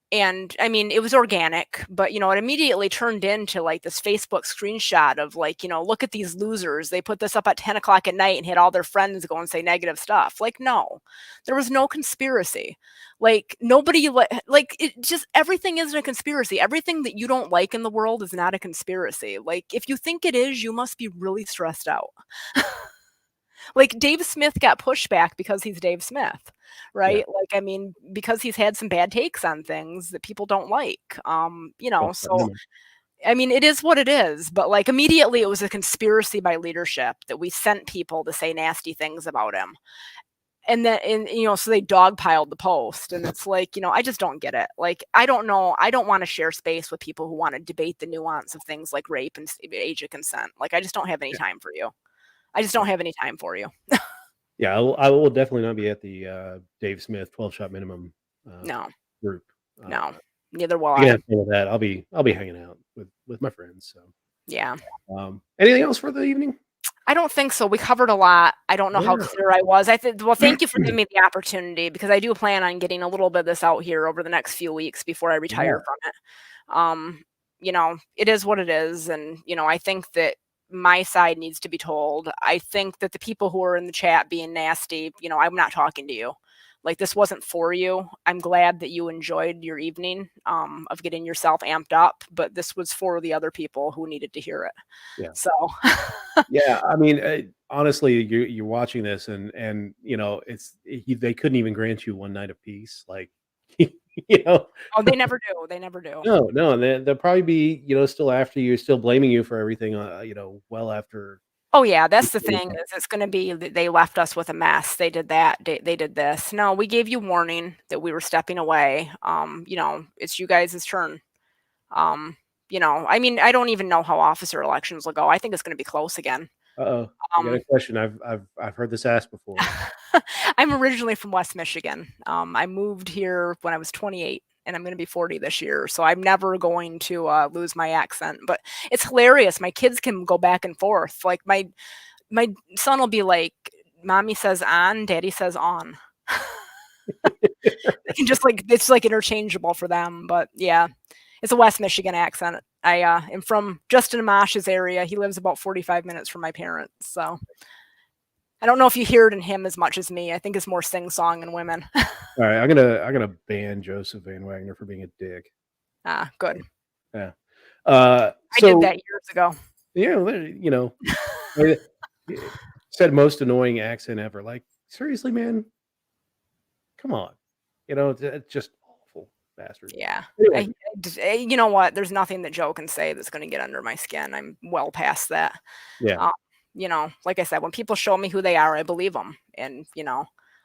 And I mean, it was organic, but it immediately turned into like this Facebook screenshot of like, look at these losers. They put this up at 10 o'clock at night and had all their friends go and say negative stuff. Like, no, there was no conspiracy. Like, nobody, like, it just, everything isn't a conspiracy. Everything that you don't like in the world is not a conspiracy. Like, if you think it is, you must be really stressed out. Like, Dave Smith got pushback because he's Dave Smith, right? Yeah. Like, I mean, because he's had some bad takes on things that people don't like. So I mean, it is what it is, but like, immediately it was a conspiracy by leadership that we sent people to say nasty things about him. And then, so they dogpiled the post, and it's like, I just don't get it. Like, I don't know. I don't want to share space with people who want to debate the nuance of things like rape and age of consent. Like, I just don't have any time for you. I just don't have any time for you. Yeah, I will definitely not be at the Dave Smith 12-shot minimum No, group. no, neither will Yeah, I. that I'll be hanging out with my friends. So Yeah. anything else for the evening? I don't think so. We covered a lot. I don't know how Yeah. clear I was. Well, thank you for giving me the opportunity, because I do plan on getting a little bit of this out here over the next few weeks before I retire from it. It is what it is. And, I think that my side needs to be told. I think that the people who are in the chat being nasty, I'm not talking to you. Like, this wasn't for you. I'm glad that you enjoyed your evening of getting yourself amped up, but this was for the other people who needed to hear it. Yeah. So Yeah, I mean, honestly, you're watching this, and they couldn't even grant you one night of peace, like, Oh, they never do. They never do. No, and they'll probably be, still after you, still blaming you for everything, well after. Oh yeah, that's the thing, is it's going to be that they left us with a mess. They did that. They did this. No, we gave you warning that we were stepping away. It's you guys' turn. I mean, I don't even know how officer elections will go. I think it's going to be close again. Uh-oh, I got a question. I've heard this asked before. I'm originally from West Michigan. I moved here when I was 28, and I'm going to be 40 this year. So I'm never going to lose my accent. But it's hilarious. My kids can go back and forth. Like, my son will be like, "Mommy says on, Daddy says on." They can just, like, it's like interchangeable for them. But yeah, it's a West Michigan accent. I am from Justin Amash's area. He lives about 45 minutes from my parents. So I don't know if you hear it in him as much as me. I think it's more sing-song and women. All right, I'm gonna ban Joseph Van Wagner for being a dick. Good. Yeah. I did that years ago. Yeah, said most annoying accent ever. Like, seriously, man, come on. It's just awful bastard. Yeah. Anyway. You know what? There's nothing that Joe can say that's going to get under my skin. I'm well past that. Yeah. Like I said, when people show me who they are, I believe them. And,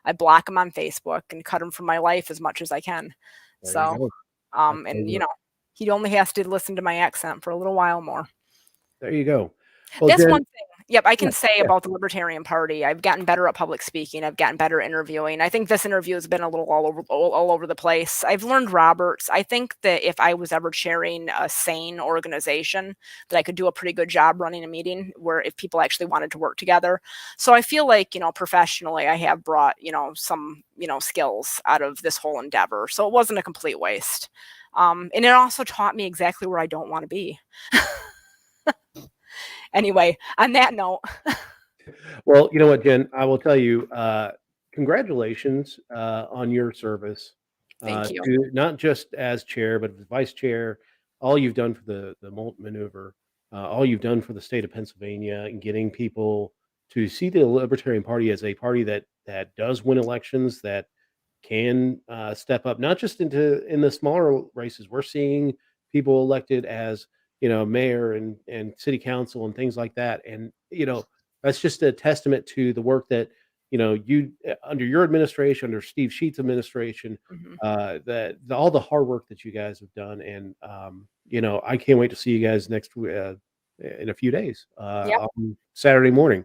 I block them on Facebook and cut them from my life as much as I can. There you go. He only has to listen to my accent for a little while more. There you go. Well, that's Jenn, one thing. Yep, I can say about the Libertarian Party. I've gotten better at public speaking. I've gotten better at interviewing. I think this interview has been a little all over the place. I've learned Roberts. I think that if I was ever chairing a sane organization, that I could do a pretty good job running a meeting where if people actually wanted to work together. So I feel like, professionally, I have brought, some, skills out of this whole endeavor. So it wasn't a complete waste. And it also taught me exactly where I don't want to be. Anyway, on that note. Well, you know what, Jenn, I will tell you, congratulations on your service. Thank you. Not just as chair, but as vice chair, all you've done for the Molt maneuver, all you've done for the state of Pennsylvania and getting people to see the Libertarian Party as a party that does win elections, that can step up, not just in the smaller races. We're seeing people elected as mayor and city council and things like that, and that's just a testament to the work that you under your administration, under Steve Sheets' administration, Mhm. all the hard work that you guys have done, and I can't wait to see you guys in a few days Yep. on Saturday morning.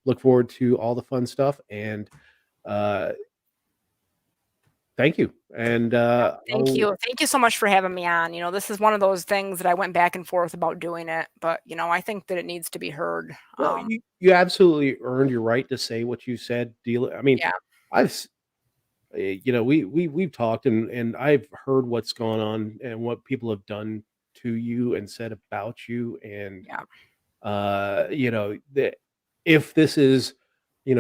Look forward to all the fun stuff, and uh, thank you. And Thank you. Thank you so much for having me on. This is one of those things that I went back and forth about doing it, but I think that it needs to be heard. well, you absolutely earned your right to say what you said. I mean, Yeah, I've we've talked, and I've heard what's gone on and what people have done to you and said about you, and yeah. that if this is,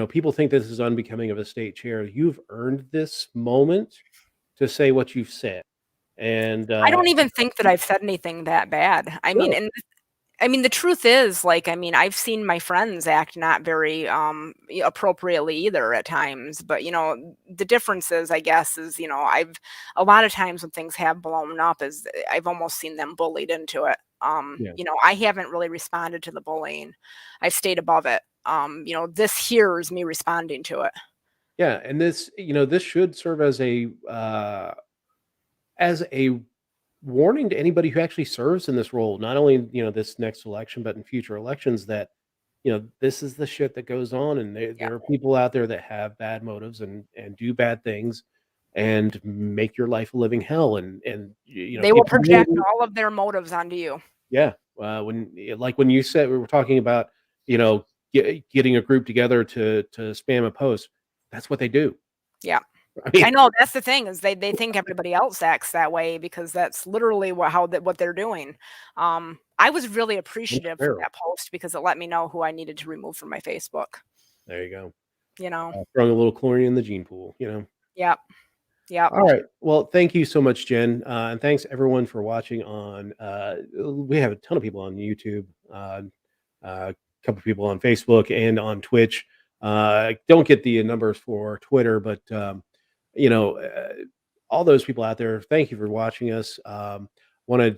people think this is unbecoming of a state chair. You've earned this moment to say what you've said, and I don't even think that I've said anything that bad. I mean, no, and the truth is, like, I've seen my friends act not very appropriately either at times. But the difference is, I guess, is I've a lot of times when things have blown up, is I've almost seen them bullied into it. yeah, I haven't really responded to the bullying. I've stayed above it. This here is me responding to it. yeah, and this should serve as a warning to anybody who actually serves in this role, not only this next election, but in future elections, that this is the shit that goes on, and Yeah. there are people out there that have bad motives and do bad things and make your life a living hell. And They will if you project all of their motives onto you. yeah, when you said, we were talking about getting a group together to spam a post, that's what they do. Yeah. I mean, I know, that's the thing, is they think everybody else acts that way, because that's literally what they're doing. I was really it's appreciative for fair. that post, because it let me know who I needed to remove from my Facebook, There you go. you know? Throwing a little chlorine in the gene pool. Yep, yep. All right. Well, thank you so much, Jen, and thanks everyone for watching. We have a ton of people on YouTube, a couple people on Facebook and on Twitch. Don't get the numbers for Twitter, but you know, uh, all those people out there, thank you for watching us. Want to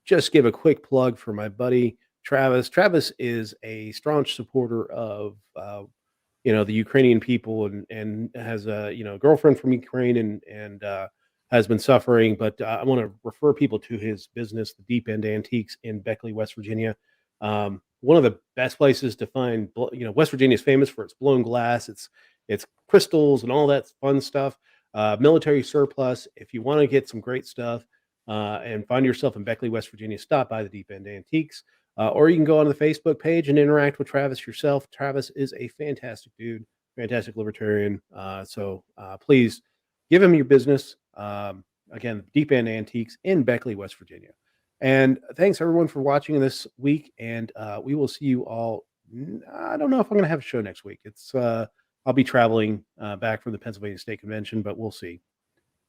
just give a quick plug for my buddy Travis. Travis is a staunch supporter of the Ukrainian people, and has a girlfriend from Ukraine, and has been suffering. But I want to refer people to his business, the Deep End Antiques in Beckley, West Virginia. One of the best places to find. West Virginia is famous for its blown glass, its crystals, and all that fun stuff. Military surplus. If you want to get some great stuff and find yourself in Beckley, West Virginia, stop by the Deep End Antiques. Or you can go on the Facebook page and interact with Travis yourself. Travis is a fantastic dude, fantastic libertarian. So please give him your business. Again, Deep End Antiques in Beckley, West Virginia. And thanks everyone for watching this week. And we will see you all. I don't know if I'm going to have a show next week. I'll be traveling back from the Pennsylvania State Convention, but we'll see.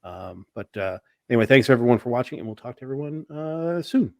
But anyway, thanks everyone for watching, and we'll talk to everyone soon.